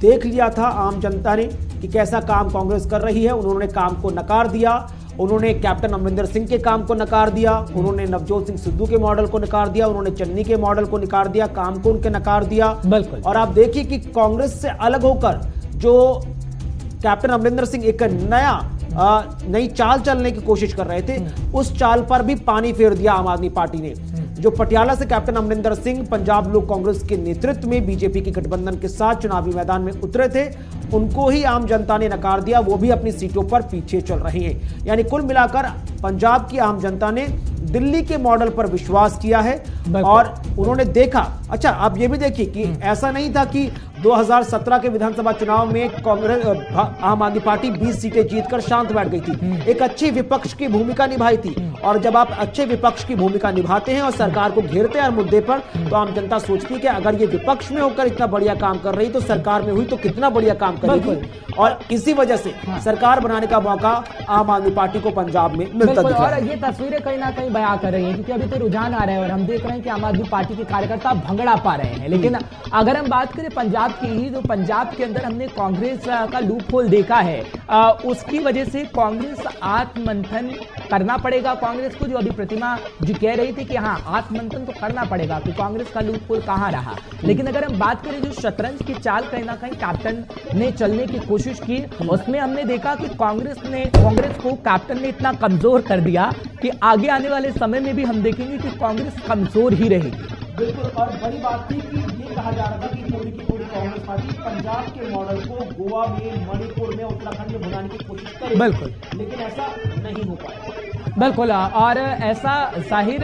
देख लिया था आम जनता ने कि कैसा काम कांग्रेस कर रही है। उन्होंने काम को नकार दिया, उन्होंने कैप्टन अमरिंदर सिंह के काम को नकार दिया, उन्होंने नवजोत सिंह सिद्धू के मॉडल को नकार दिया, उन्होंने चन्नी के मॉडल को नकार दिया, काम को उनके नकार दिया। बिल्कुल। और आप देखिए कि कांग्रेस से अलग होकर जो कैप्टन अमरिंदर सिंह एक नई चाल चलने की कोशिश कर रहे थे, उस चाल पर भी पानी फेर दिया आम आदमी पार्टी ने। जो पटियाला से कैप्टन अमरिंदर सिंह पंजाब लोक कांग्रेस के नेतृत्व में बीजेपी के गठबंधन के साथ चुनावी मैदान में उतरे थे, उनको ही आम जनता ने नकार दिया। वो भी अपनी सीटों पर पीछे चल रही हैं। यानी कुल मिलाकर पंजाब की आम जनता ने दिल्ली के मॉडल पर विश्वास किया है और उन्होंने देखा। अच्छा, आप ये भी देखिए कि ऐसा नहीं था कि 2017 के विधानसभा चुनाव में कांग्रेस आम आदमी पार्टी 20 सीटें जीतकर शांत बैठ गई थी। एक अच्छी विपक्ष की भूमिका निभाई थी। और जब आप अच्छे विपक्ष की भूमिका निभाते हैं और सरकार को घेरते हैं हर मुद्दे पर, तो आम जनता सोचती है कि अगर ये विपक्ष में होकर इतना बढ़िया काम कर रही तो सरकार में हुई तो कितना बढ़िया काम करेगी। और इसी वजह से सरकार बनाने का मौका आम आदमी पार्टी को पंजाब में मिलता दिख रहा है। और ये तस्वीरें कहीं ना कहीं बयां कर रही हैं, क्योंकि अभी तो रुझान आ रहे हैं और हम देख रहे हैं कि आम आदमी पार्टी के कार्यकर्ता भंगड़ा पा रहे हैं। लेकिन अगर हम बात करें पंजाब की ही, तो पंजाब के अंदर हमने कांग्रेस का लूप होल देखा है। उसकी वजह से कांग्रेस आत्ममंथन करना पड़ेगा कांग्रेस को, जो अभी प्रतिमा जी कह रही थी कि हाँ आत्ममंथन तो करना पड़ेगा कि कांग्रेस का लूप होल कहां रहा। लेकिन अगर हम बात करें जो शतरंज की चाल कहीं ना कहीं कैप्टन ने चलने की कोशिश की, उसमें हमने देखा कि कांग्रेस को कैप्टन ने इतना कमजोर कर दिया कि आगे आने वाले समय में भी हम देखेंगे कि कांग्रेस कमजोर ही रहेगी। बिल्कुल। और बड़ी बात थी कि ये कहा जा रहा था कि पूरी की पूरी कांग्रेस पार्टी पंजाब के मॉडल को गोवा में, मणिपुर में, उत्तराखंड में बनाने की कोशिश करेगी। बिल्कुल। लेकिन ऐसा नहीं हो पाया। बिल्कुल। और ऐसा जाहिर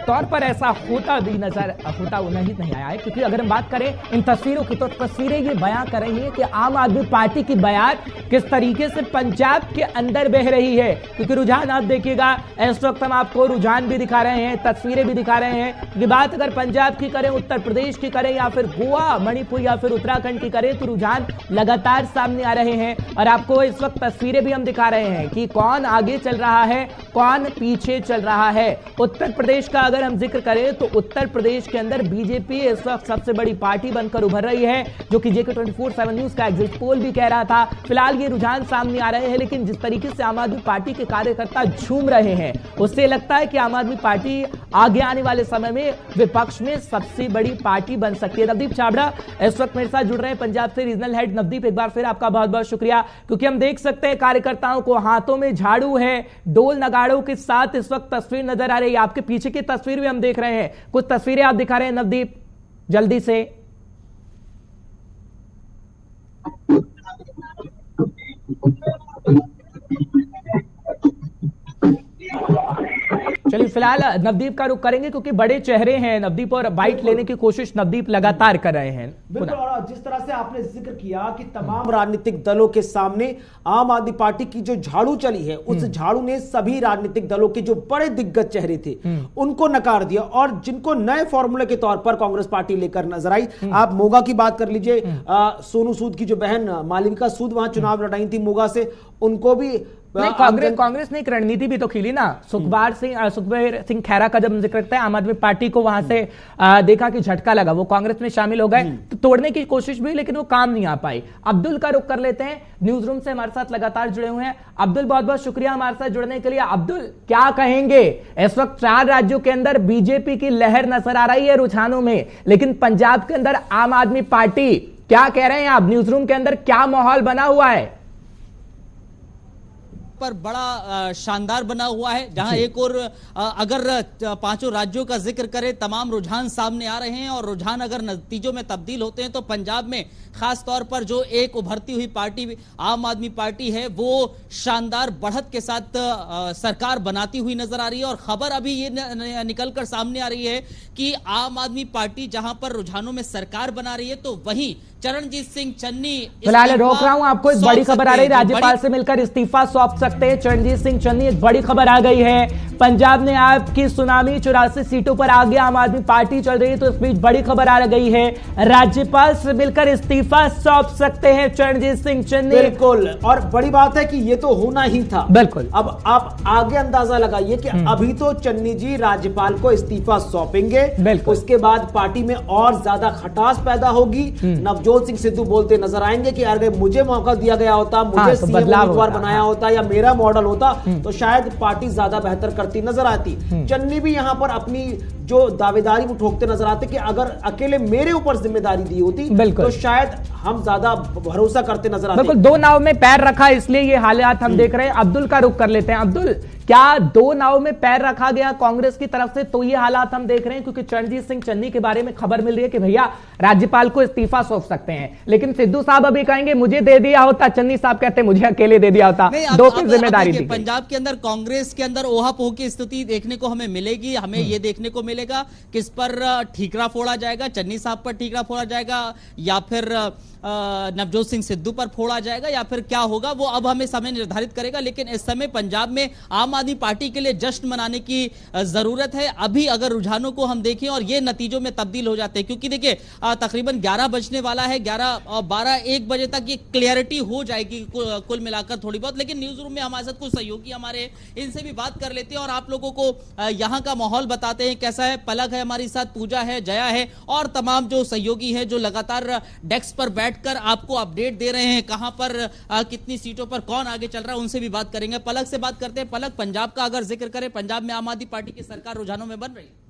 तौर पर ऐसा होता नहीं आया है, क्योंकि अगर हम बात करें इन तस्वीरों की, तो तस्वीरें ये बयां कर रही हैं कि आम आदमी पार्टी की बयात किस तरीके से पंजाब के अंदर बह रही है। क्योंकि रुझान आप देखिएगा, इस वक्त हम आपको रुझान भी दिखा रहे हैं, तस्वीरें भी दिखा रहे हैं कि बात अगर पंजाब की करें, उत्तर प्रदेश की करें, या फिर गोवा, मणिपुर या फिर उत्तराखंड की करें, तो रुझान लगातार सामने आ रहे हैं। और आपको इस वक्त तस्वीरें भी हम दिखा रहे हैं कि कौन आगे चल रहा है, कौन पीछे चल रहा है। उत्तर प्रदेश का अगर हम जिक्र करें तो उत्तर प्रदेश के अंदर बीजेपी इस वक्त सबसे बड़ी पार्टी बनकर उभर रही है, जो कि जेके 24/7 न्यूज का एग्जिट पोल भी कह रहा था। फिलहाल ये रुझान सामने आ रहे हैं, लेकिन जिस तरीके से आम आदमी पार्टी के कार्यकर्ता झूम रहे हैं, उससे लगता है कि आम आदमी पार्टी आगे आने वाले समय में विपक्ष में सबसे बड़ी पार्टी बन सकती है। नवदीप छाबड़ा इस वक्त मेरे साथ जुड़ रहे हैं पंजाब से, रीजनल हेड। नवदीप, एक बार फिर आपका बहुत बहुत शुक्रिया, क्योंकि हम देख सकते हैं कार्यकर्ताओं को हाथों में झाड़ू है, डोल नगाड़ों के साथ इस वक्त तस्वीर नजर आ रही है। आपके पीछे की तस्वीर भी हम देख रहे हैं, कुछ तस्वीरें आप दिखा रहे हैं नवदीप, जल्दी से। चलिए फिलहाल नवदीप का रुख करेंगे, क्योंकि बड़े चेहरे हैं नवदीप और बाइट लेने की कोशिश नवदीप लगातार कर रहे हैं। बिल्कुल। और जिस तरह से आपने जिक्र किया कि तमाम राजनीतिक दलों के सामने आम आदमी पार्टी की जो झाड़ू चली है, उस झाड़ू ने सभी राजनीतिक दलों के जो बड़े दिग्गज चेहरे थे उनको नकार दिया, और जिनको नए फॉर्मूले के तौर पर कांग्रेस पार्टी लेकर नजर आई। आप मोगा की बात कर लीजिए, सोनू सूद की जो बहन मालविका सूद वहां चुनाव लड़ाई थी मोगा से, उनको भी कांग्रेस ने एक रणनीति भी तो खेली ना। सुखबीर सिंह खैरा का जब जिक्र करते हैं, आम आदमी पार्टी को वहां से देखा कि झटका लगा, वो कांग्रेस में शामिल हो गए, तो तोड़ने की कोशिश भी, लेकिन वो काम नहीं आ पाई। अब्दुल का रुख कर लेते हैं, न्यूज रूम से हमारे साथ लगातार जुड़े हुए हैं। अब्दुल, बहुत बहुत शुक्रिया हमारे साथ जुड़ने के लिए। अब्दुल, क्या कहेंगे, इस वक्त 4 राज्यों के अंदर बीजेपी की लहर नजर आ रही है रुझानों में, लेकिन पंजाब के अंदर आम आदमी पार्टी, क्या कह रहे हैं आप? न्यूज रूम के अंदर क्या माहौल बना हुआ है? पर बड़ा शानदार बना हुआ है, जहां एक और अगर 5 राज्यों का जिक्र करें, तमाम रुझान सामने आ रहे हैं, और रुझान अगर नतीजों में तब्दील होते हैं तो पंजाब में खास तौर पर जो एक उभरती हुई पार्टी आम आदमी पार्टी है, वो शानदार बढ़त के साथ सरकार बनाती हुई नजर आ रही है। और खबर अभी ये निकलकर सामने आ रही है कि आम आदमी पार्टी जहां पर रुझानों में सरकार बना रही है, तो वहीं चरणजीत सिंह चन्नी, फिलहाल रोक रहा हूं आपको, एक बड़ी खबर आ रही है, राज्यपाल से मिलकर इस्तीफा सौंप सकते हैं चरणजीत सिंह चन्नी, एक बड़ी खबर आ गई है। पंजाब ने आपकी सुनामी 84 सीटों पर आगे आम आदमी पार्टी चल रही है। तो इस बीच बड़ी खबर आ गई है, राज्यपाल से मिलकर इस्तीफा सौंप सकते हैं चरणजीत सिंह चन्नी। बिल्कुल, और बड़ी बात है कि ये तो होना ही था। बिल्कुल। अब आप आगे अंदाजा लगाइए कि अभी तो चन्नी जी राज्यपाल को इस्तीफा सौंपेंगे, उसके बाद पार्टी में और ज्यादा खटास पैदा होगी। नवजोत सिंह सिद्धू बोलते नजर आएंगे कि अगर मुझे मौका दिया गया होता, मुझे सीएम उम्मीदवार बनाया होता या मेरा मॉडल होता तो शायद पार्टी ज्यादा बेहतर करती नजर आती। चन्नी भी यहां पर अपनी जो दावेदारी वो ठोकते नजर आते कि अगर अकेले मेरे ऊपर जिम्मेदारी दी होती तो शायद हम ज्यादा भरोसा करते नजर आते। बिल्कुल, दो नाव में पैर रखा, इसलिए ये हालात हम देख रहे हैं। अब्दुल का रुख कर लेते हैं। अब्दुल, क्या दो नाव में पैर रखा गया कांग्रेस की तरफ से, तो ये हालात हम देख रहे हैं? क्योंकि चरणजीत सिंह चन्नी के बारे में खबर मिल रही है कि भैया राज्यपाल को इस्तीफा सौंप सकते हैं, लेकिन सिद्धू साहब अभी कहेंगे मुझे दे दिया होता, चन्नी साहब कहते हैं मुझे अकेले दे दिया होता। दो की जिम्मेदारी दी। पंजाब के अंदर कांग्रेस के अंदर ओहापोह की स्थिति देखने को हमें मिलेगी। हमें यह देखने को मिलेगा किस पर ठीकरा फोड़ा जाएगा, चन्नी साहब पर ठीकरा फोड़ा जाएगा या फिर नवजोत सिंह सिद्धू पर फोड़ा जाएगा या फिर क्या होगा, वो अब हमें समय निर्धारित करेगा। लेकिन इस समय पंजाब में आम आदमी पार्टी के लिए जश्न मनाने की जरूरत है। अभी अगर रुझानों को हम देखें और ये नतीजों में तब्दील हो जाते हैं, क्योंकि देखिए तकरीबन 11 बजने वाला है, 11 और 12 1 बजे तक ये क्लियरिटी हो जाएगी कुल मिलाकर थोड़ी बहुत। लेकिन न्यूज रूम में हमारे साथ कुछ सहयोगी हमारे, इनसे भी बात कर लेते हैं और आप लोगों को यहाँ का माहौल बताते हैं कैसा है। पलक है हमारी साथ, पूजा है, जया है और तमाम जो सहयोगी हैं जो लगातार डेस्क पर बैठकर आपको अपडेट दे रहे हैं कहां पर कितनी सीटों पर कौन आगे चल रहा है, उनसे भी बात करेंगे। पलक से बात करते हैं। पलक, पंजाब का अगर जिक्र करें, पंजाब में आम आदमी पार्टी की सरकार रुझानों में बन रही है।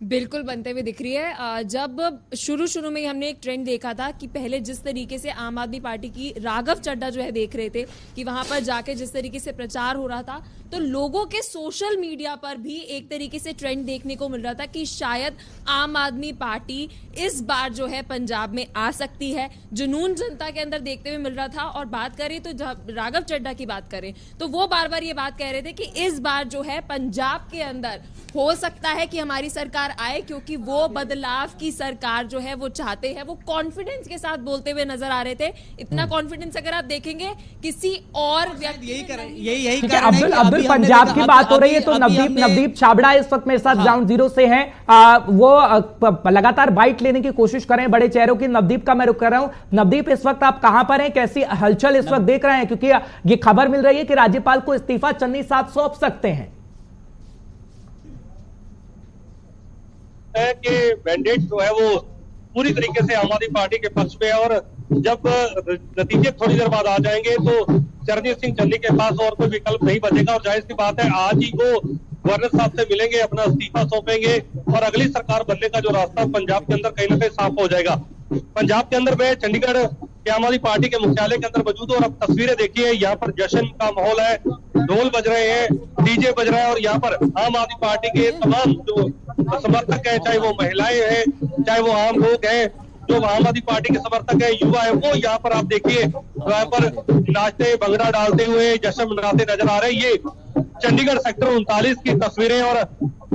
बिल्कुल बनते हुए दिख रही है। जब शुरू में हमने एक ट्रेंड देखा था कि पहले जिस तरीके से आम आदमी पार्टी की राघव चड्ढा जो है देख रहे थे कि वहां पर जाके जिस तरीके से प्रचार हो रहा था, तो लोगों के सोशल मीडिया पर भी एक तरीके से ट्रेंड देखने को मिल रहा था कि शायद आम आदमी पार्टी इस बार जो है पंजाब में आ सकती है। जुनून जनता के अंदर देखते हुए मिल रहा था। और बात करें तो जब राघव चड्ढा की बात करें तो वो बार बार ये बात कह रहे थे कि इस बार जो है पंजाब के अंदर हो सकता है कि हमारी सरकार आए, क्योंकि वो बदलाव की सरकार जो है वो चाहते हैं। वो कॉन्फिडेंस के साथ बोलते हुए नजर आ रहे थे। इतना कॉन्फिडेंस अगर आप देखेंगे किसी और व्यक्ति यही अब्दुल, पंजाब की बात हो रही है तो नवदीप छाबड़ा इस वक्त मेरे साथ ग्राउंड जीरो से हैं। वो लगातार बाइट लेने की कोशिश कर रहे हैं बड़े चेहरों की। नवदीप का मैं रुक कर रहा हूं। नवदीप, इस वक्त आप कहां पर हैं, कैसी हलचल इस वक्त देख रहे हैं? क्योंकि ये खबर मिल रही है कि राज्यपाल को इस्तीफा चन्नी साहब सौंप सकते हैं। है कि मैंडेट जो है वो पूरी तरीके से आम आदमी पार्टी के पक्ष में है और जब नतीजे थोड़ी देर बाद आ जाएंगे तो चरणजीत सिंह चन्नी के पास और कोई विकल्प नहीं बचेगा। और जाहिर सी बात है आज ही वो गवर्नर साहब से मिलेंगे, अपना इस्तीफा सौंपेंगे और अगली सरकार बनने का जो रास्ता पंजाब के अंदर कहीं ना कहीं साफ हो जाएगा। पंजाब के अंदर में चंडीगढ़ के आम आदमी पार्टी के मुख्यालय के अंदर मौजूद और अब तस्वीरें देखिए, यहाँ पर जश्न का माहौल है, ढोल बज रहे हैं, डीजे बज रहा है और यहाँ पर आम आदमी पार्टी के तमाम जो समर्थक हैं, चाहे वो महिलाएं हैं, चाहे वो आम लोग हैं, जो आम आदमी पार्टी के समर्थक है, युवा है, वो यहाँ पर आप देखिए यहाँ पर नाचते भंगड़ा डालते हुए जश्न मनाते नजर आ रहे हैं। ये चंडीगढ़ सेक्टर 39 की तस्वीरें और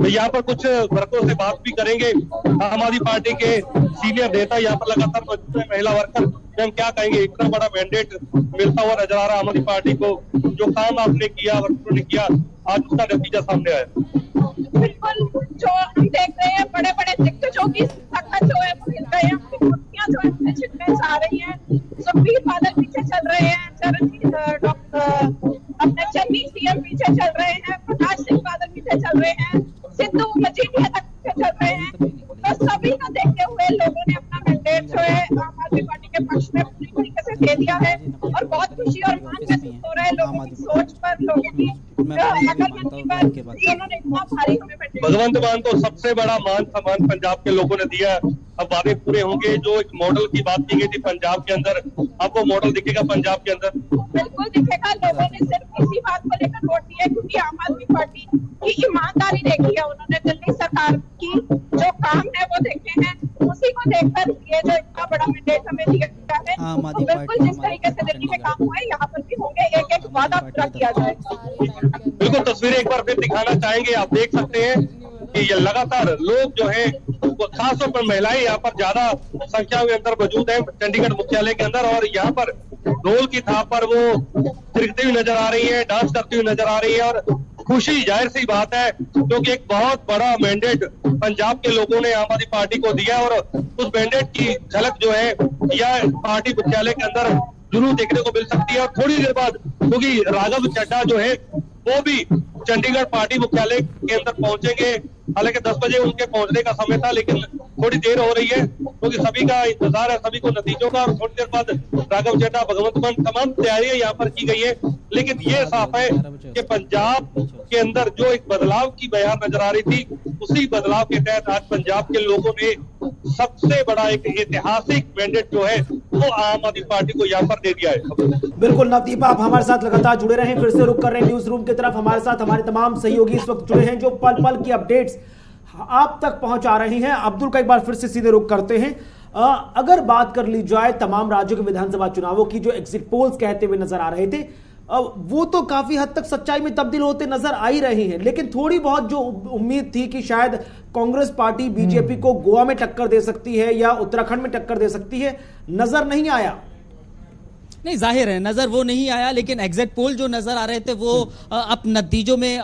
यहाँ पर कुछ वर्करों से बात भी करेंगे। आम आदमी पार्टी के सीनियर नेता यहाँ पर लगातार मौजूद है, महिला वर्कर, हम क्या कहेंगे, इतना बड़ा मैंडेट मिलता हुआ नजर आ रहा है आम आदमी पार्टी को। जो काम आपने किया, वर्करों ने किया, आज उसका नतीजा सामने आया। बिल्कुल, जो हम देख रहे हैं बड़े बड़े दिग्गजों की ताकत जो है मिल रहे हैं, कुर्सियां जो है छिटने जा रही हैं। सुखबीर बादल पीछे चल रहे हैं, अपने चन्नी सीएम पीछे चल रहे हैं, प्रकाश सिंह बादल पीछे चल रहे हैं, सिद्धू मजीठिया तक पीछे चल रहे हैं। तो सभी को देखते हुए लोगों ने अपना मैंडेट जो है आम आदमी पार्टी के पक्ष में पूरी तरीके से दे दिया है और बहुत खुशी और मान महसूस हो रहा है लोगों की सोच पर, लोगों की अकलमंदी पर, उन्होंने इतना भारी हमें मैंडेट। भगवंत मान को सबसे बड़ा मान सम्मान पंजाब के लोगों ने दिया। अब वादे पूरे होंगे। जो एक मॉडल की बात की गई थी पंजाब के अंदर, अब वो मॉडल दिखेगा पंजाब के अंदर। बिल्कुल दिखेगा। लोगों ने सिर्फ इसी बात को लेकर वोट दिया है क्योंकि आम आदमी पार्टी की ईमानदारी देखी है उन्होंने, दिल्ली सरकार की जो काम है वो देखे हैं, उसी को देखकर ये जो इतना बड़ा मैंडेट हमें दिया है। तो बिल्कुल जिस तरीके से दिल्ली में काम हुआ है यहाँ पर भी होंगे, एक एक वादा पूरा किया जाएगा। बिल्कुल तस्वीरें एक बार फिर दिखाना चाहेंगे। आप देख सकते हैं कि ये लगातार लोग जो है, खासतौर पर महिलाएं यहाँ पर ज्यादा संख्या में अंदर मौजूद है चंडीगढ़ मुख्यालय के अंदर और यहाँ पर ढोल की थाप पर वो थिरकती हुई नजर आ रही है, डांस करती हुई नजर आ रही है और खुशी जाहिर सी बात है, क्योंकि एक बहुत बड़ा मैंडेट पंजाब के लोगों ने आम आदमी पार्टी को दिया और उस मैंडेट की झलक जो है यह पार्टी मुख्यालय के अंदर जरूर देखने को मिल सकती है। और थोड़ी देर बाद क्योंकि राघव चड्ढा जो है वो भी चंडीगढ़ पार्टी मुख्यालय के अंदर पहुंचेंगे। हालांकि 10 बजे उनके पहुंचने का समय था, लेकिन थोड़ी देर हो रही है क्योंकि सभी का इंतजार है, सभी को नतीजों का। और थोड़ी देर बाद राघव चड्ढा, भगवंत मान, तमाम तैयारियां यहाँ पर की गई है। लेकिन ये साफ है कि पंजाब के अंदर जो एक बदलाव की बयान नजर आ रही थी, उसी बदलाव के तहत आज पंजाब के लोगों ने सबसे बड़ा एक ऐतिहासिक मैंडेट जो है वो आम आदमी पार्टी को यहाँ पर दे दिया है। बिल्कुल नवदीप, आप हमारे साथ लगातार जुड़े रहें। फिर से रुक कर रहे हैं न्यूज रूम की तरफ। हमारे साथ हमारे तमाम सहयोगी इस वक्त जुड़े हैं जो पल पल की अपडेट्स आप तक पहुंचा रहे हैं। अब्दुल का एक बार फिर से सीधे रुक करते हैं। अगर बात कर ली जाए तमाम राज्यों के विधानसभा चुनावों की, जो एग्जिट पोल्स कहते हुए नजर आ रहे थे, वो तो काफी हद तक सच्चाई में तब्दील होते नजर आ ही रहे हैं। लेकिन थोड़ी बहुत जो उम्मीद थी कि शायद कांग्रेस पार्टी बीजेपी को गोवा में टक्कर दे सकती है या उत्तराखंड में टक्कर दे सकती है, नजर नहीं आया। नहीं, जाहिर है नजर वो नहीं आया, लेकिन एग्जिट पोल जो नजर आ रहे थे वो अब नतीजों में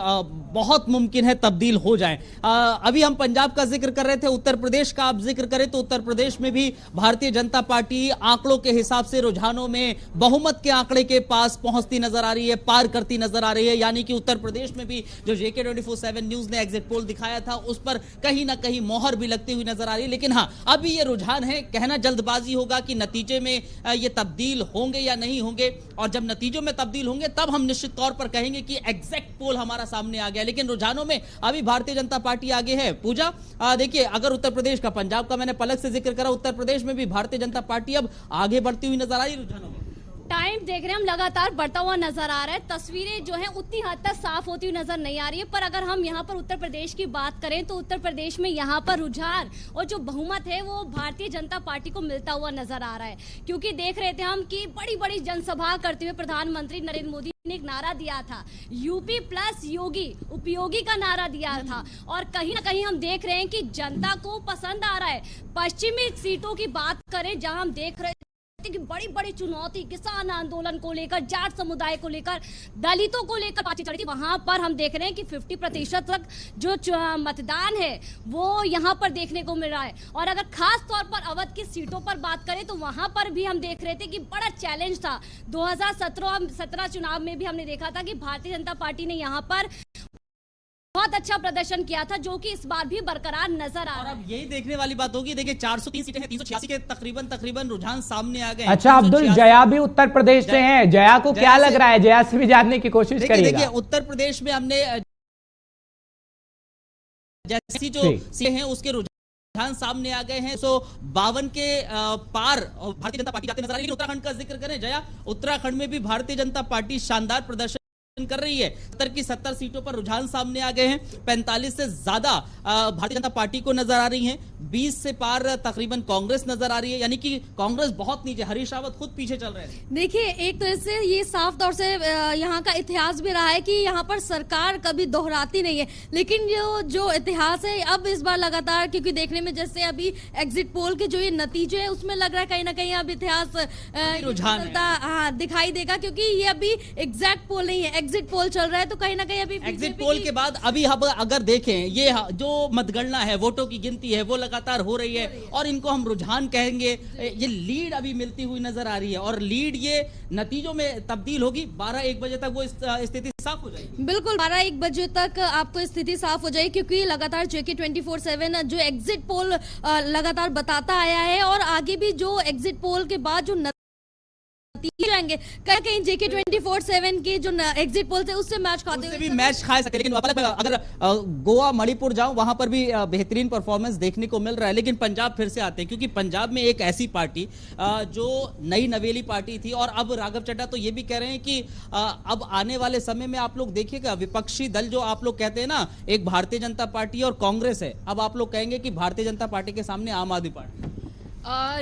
बहुत मुमकिन है तब्दील हो जाए। अभी हम पंजाब का जिक्र कर रहे थे, उत्तर प्रदेश का आप जिक्र करें तो उत्तर प्रदेश में भी भारतीय जनता पार्टी आंकड़ों के हिसाब से रुझानों में बहुमत के आंकड़े के पास पहुंचती नजर आ रही है, पार करती नजर आ रही है। यानी कि उत्तर प्रदेश में भी जो JK 24/7 न्यूज ने एग्जिट पोल दिखाया था उस पर कहीं ना कहीं मोहर भी लगती हुई नजर आ रही है। लेकिन हाँ, अभी ये रुझान है, कहना जल्दबाजी होगा कि नतीजे में ये तब्दील होंगे या नहीं होंगे, और जब नतीजों में तब्दील होंगे तब हम निश्चित तौर पर कहेंगे कि एग्जैक्ट पोल हमारा सामने आ गया। लेकिन रुझानों में अभी भारतीय जनता पार्टी आगे है। पूजा, देखिए, अगर उत्तर प्रदेश का, पंजाब का मैंने पलक से जिक्र करा, उत्तर प्रदेश में भी भारतीय जनता पार्टी अब आगे बढ़ती हुई नजर आ रही है रुझानों में। टाइम देख रहे हैं हम, लगातार बढ़ता हुआ नजर आ रहा है। तस्वीरें जो हैं उतनी हद तक साफ होती हुई नजर नहीं आ रही है। पर अगर हम यहाँ पर उत्तर प्रदेश की बात करें तो उत्तर प्रदेश में यहाँ पर रुझान और जो बहुमत है वो भारतीय जनता पार्टी को मिलता हुआ नजर आ रहा है। क्योंकि देख रहे थे हम कि बड़ी बड़ी जनसभा करते हुए प्रधानमंत्री नरेंद्र मोदी ने एक नारा दिया था, यूपी प्लस योगी, उपयोगी का नारा दिया था। और कहीं ना कहीं हम देख रहे हैं कि जनता को पसंद आ रहा है। पश्चिमी सीटों की बात करें जहां हम देख रहे कि बड़ी बड़ी चुनौती किसान आंदोलन को लेकर, जाट समुदाय को लेकर, दलितों को लेकर बातचीत चल रही थी, वहां पर हम देख रहे हैं कि 50% तक जो मतदान है वो यहां पर देखने को मिल रहा है। और अगर खास तौर पर अवध की सीटों पर बात करें तो वहां पर भी हम देख रहे थे कि बड़ा चैलेंज था। 2017 चुनाव में भी हमने देखा था कि भारतीय जनता पार्टी ने यहां पर बहुत अच्छा प्रदर्शन किया था, जो कि इस बार भी बरकरार नजर आ रहा है। और अब यही देखने वाली बात होगी। देखिए, 403 सीटें हैं, 386 के तकरीबन रुझान सामने आ गए। अच्छा अब्दुल, जया भी उत्तर प्रदेश से हैं, जया को क्या लग रहा है? जया से भी जानने की कोशिश करिएगा। देखिए, उत्तर प्रदेश में हमने जैसी जो सीटें हैं उसके रुझान सामने आ गए हैं। 152 के पार भारतीय जनता पार्टी जाते नजर आ रही है। उत्तराखंड का जिक्र करें जया, उत्तराखंड में भी भारतीय जनता पार्टी शानदार प्रदर्शन कर रही है। 70 की 70 सीटों पर रुझान सामने आ गए हैं। 45 से ज्यादा भारतीय जनता पार्टी को नजर आ रही हैं। 20 से पार तकरीबन कांग्रेस नजर आ रही है। यानी कि कांग्रेस बहुत नीचे, हरीश रावत खुद पीछे चल रहे हैं। देखिए, एक तरह से ये साफ तौर से यहाँ का इतिहास भी रहा है कि यहाँ पर सरकार कभी दोहराती नहीं है। लेकिन जो इतिहास है अब इस बार लगातार, क्योंकि देखने में जैसे अभी एग्जिट पोल के जो ये नतीजे है उसमें लग रहा है कहीं ना कहीं अब इतिहास दिखाई देगा। क्योंकि ये अभी एग्जैक्ट पोल नहीं है, एग्जिट पोल चल रहा है। तो कहीं ना कहीं अभी एग्जिट पोल के बाद अभी हम अगर देखें, ये जो मतगणना है, वोटों की गिनती है, वो लगातार हो रही है और इनको हम रुझान कहेंगे। ये लीड अभी मिलती हुई नजर आ रही है और लीड ये नतीजों में तब्दील होगी। 12-1 बजे तक वो स्थिति साफ हो जाएगी। बिल्कुल, 12-1 बजे तक आपको स्थिति साफ हो जाएगी, क्योंकि लगातार JK 24/7 जो एग्जिट पोल लगातार बताता आया है और आगे भी जो एग्जिट पोल के बाद जो जाएंगे कहीं JK 24/7 के जो एग्जिट पोल थे उससे मैच खाते हुए भी मैच खा सकते। लेकिन अगर गोवा, मणिपुर जाऊं, वहां पर भी बेहतरीन परफॉर्मेंस देखने को मिल रहा है। लेकिन पंजाब फिर से आते हैं, क्योंकि पंजाब में एक ऐसी पार्टी जो नई नवेली पार्टी थी और अब राघव चड्ढा तो ये भी कह रहे हैं कि अब आने वाले समय में आप लोग देखिएगा, विपक्षी दल जो आप लोग कहते हैं ना, एक भारतीय जनता पार्टी और कांग्रेस है, अब आप लोग कहेंगे कि भारतीय जनता पार्टी के सामने आम आदमी पार्टी।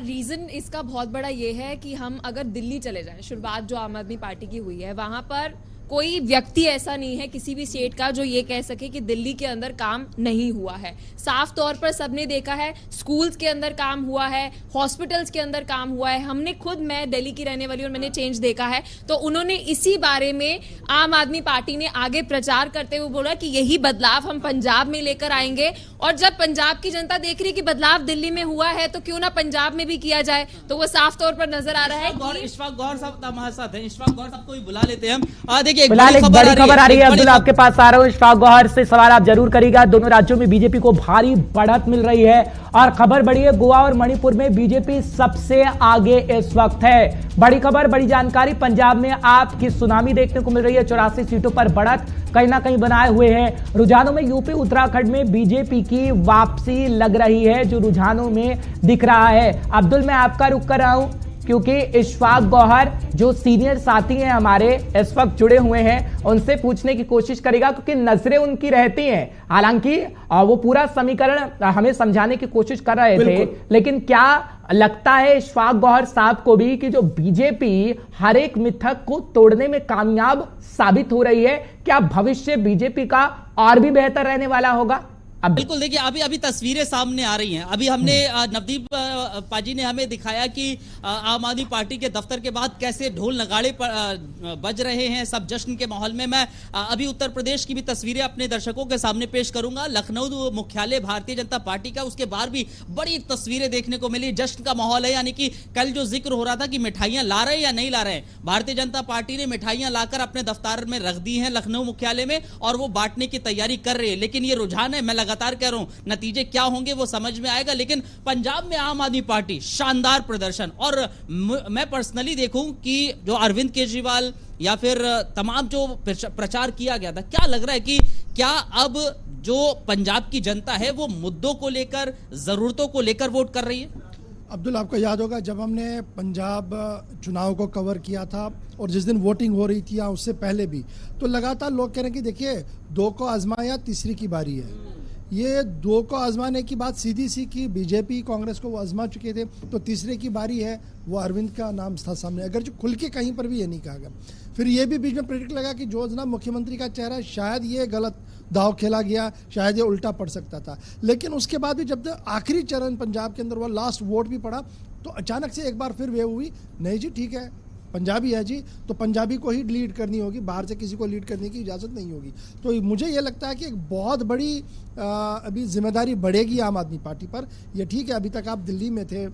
रीज़न इसका बहुत बड़ा ये है कि हम अगर दिल्ली चले जाएं, शुरुआत जो आम आदमी पार्टी की हुई है, वहां पर कोई व्यक्ति ऐसा नहीं है किसी भी स्टेट का जो ये कह सके कि दिल्ली के अंदर काम नहीं हुआ है। साफ तौर पर सबने देखा है, स्कूल्स के अंदर काम हुआ है, हॉस्पिटल्स के अंदर काम हुआ है। हमने खुद, मैं दिल्ली की रहने वाली और मैंने चेंज देखा है, तो उन्होंने इसी बारे में आम आदमी पार्टी ने आगे प्रचार करते हुए बोला कि यही बदलाव हम पंजाब में लेकर आएंगे, और जब पंजाब की जनता देख रही है कि बदलाव दिल्ली में हुआ है तो क्यों ना पंजाब में भी किया जाए, तो वो साफ तौर पर नजर आ रहा है। इशफाक गौहर साहब हमारे साथ हैं, इशफाक गौहर साहब को भी बुला लेते हैं हम। देखिए फिलहाल एक बड़ी खबर आ रही है, अब्दुल आपके पास आ रहा हूं। इशफाक गौहर से सवाल आप जरूर करिएगा। दोनों राज्यों में बीजेपी को भारी बढ़त मिल रही है और खबर बड़ी है, गोवा और मणिपुर में बीजेपी सबसे आगे इस वक्त है। बड़ी खबर, बड़ी जानकारी, पंजाब में आपकी सुनामी देखने को मिल रही है, 84 सीटों पर बढ़त कहीं ना कहीं बनाए हुए हैं। रुझानों में यूपी उत्तराखंड में बीजेपी की वापसी लग रही है, जो रुझानों में दिख रहा है। अब्दुल, मैं आपका रुख कर रहा हूं क्योंकि इशफाक गौहर जो सीनियर साथी हैं हमारे इस वक्त जुड़े हुए हैं, उनसे पूछने की कोशिश करेगा क्योंकि नजरें उनकी रहती हैं। हालांकि वो पूरा समीकरण हमें समझाने की कोशिश कर रहे थे, लेकिन क्या लगता है इशफाक गौहर साहब को भी कि जो बीजेपी हर एक मिथक को तोड़ने में कामयाब साबित हो रही है, क्या भविष्य बीजेपी का और भी बेहतर रहने वाला होगा? बिल्कुल, देखिए अभी तस्वीरें सामने आ रही हैं। अभी हमने नवदीप पाजी ने हमें दिखाया कि आम आदमी पार्टी के दफ्तर के बाद कैसे ढोल नगाड़े बज रहे हैं, सब जश्न के माहौल में। मैं अभी उत्तर प्रदेश की भी तस्वीरें अपने दर्शकों के सामने पेश करूंगा। लखनऊ मुख्यालय भारतीय जनता पार्टी का, उसके बाहर भी बड़ी तस्वीरें देखने को मिली। जश्न का माहौल है, यानी कि कल जो जिक्र हो रहा था कि मिठाइयां ला रहे हैं या नहीं ला रहे हैं, भारतीय जनता पार्टी ने मिठाइयां लाकर अपने दफ्तर में रख दी हैं लखनऊ मुख्यालय में, और वो बांटने की तैयारी कर रही है। लेकिन ये रुझान है, मैं लगातार कह रहा हूं, नतीजे क्या होंगे वो समझ में आएगा। लेकिन पंजाब में आम आदमी पार्टी शानदार प्रदर्शन, और मैं पर्सनली देखूं कि जो अरविंद केजरीवाल या फिर तमाम जो प्रचार किया गया था, क्या लग रहा है कि क्या अब जो पंजाब की जनता है वो मुद्दों को लेकर, जरूरतों को लेकर वोट कर रही है? अब्दुल, आपको याद होगा जब हमने पंजाब चुनाव को कवर किया था और जिस दिन वोटिंग हो रही थी या उससे पहले भी, तो लगातार लोग कह रहे हैं कि देखिए, दो को आजमाया, तीसरी की बारी है। ये दो को आजमाने की बात सीधी सी की, बीजेपी कांग्रेस को वो आजमा चुके थे, तो तीसरे की बारी है, वो अरविंद का नाम था सामने, अगर जो खुल के कहीं पर भी ये नहीं कहा गया। फिर ये भी बीच में प्रेडिक्ट लगा कि जो जनाब मुख्यमंत्री का चेहरा, शायद ये गलत दाव खेला गया, शायद ये उल्टा पड़ सकता था। लेकिन उसके बाद भी जब आखिरी चरण पंजाब के अंदर वो लास्ट वोट भी पड़ा, तो अचानक से एक बार फिर वेव हुई, नहीं जी ठीक है, पंजाबी है जी, तो पंजाबी को ही लीड करनी होगी, बाहर से किसी को लीड करने की इजाज़त नहीं होगी। तो मुझे ये लगता है कि एक बहुत बड़ी अभी जिम्मेदारी बढ़ेगी आम आदमी पार्टी पर। ये ठीक है, अभी तक आप दिल्ली में थे,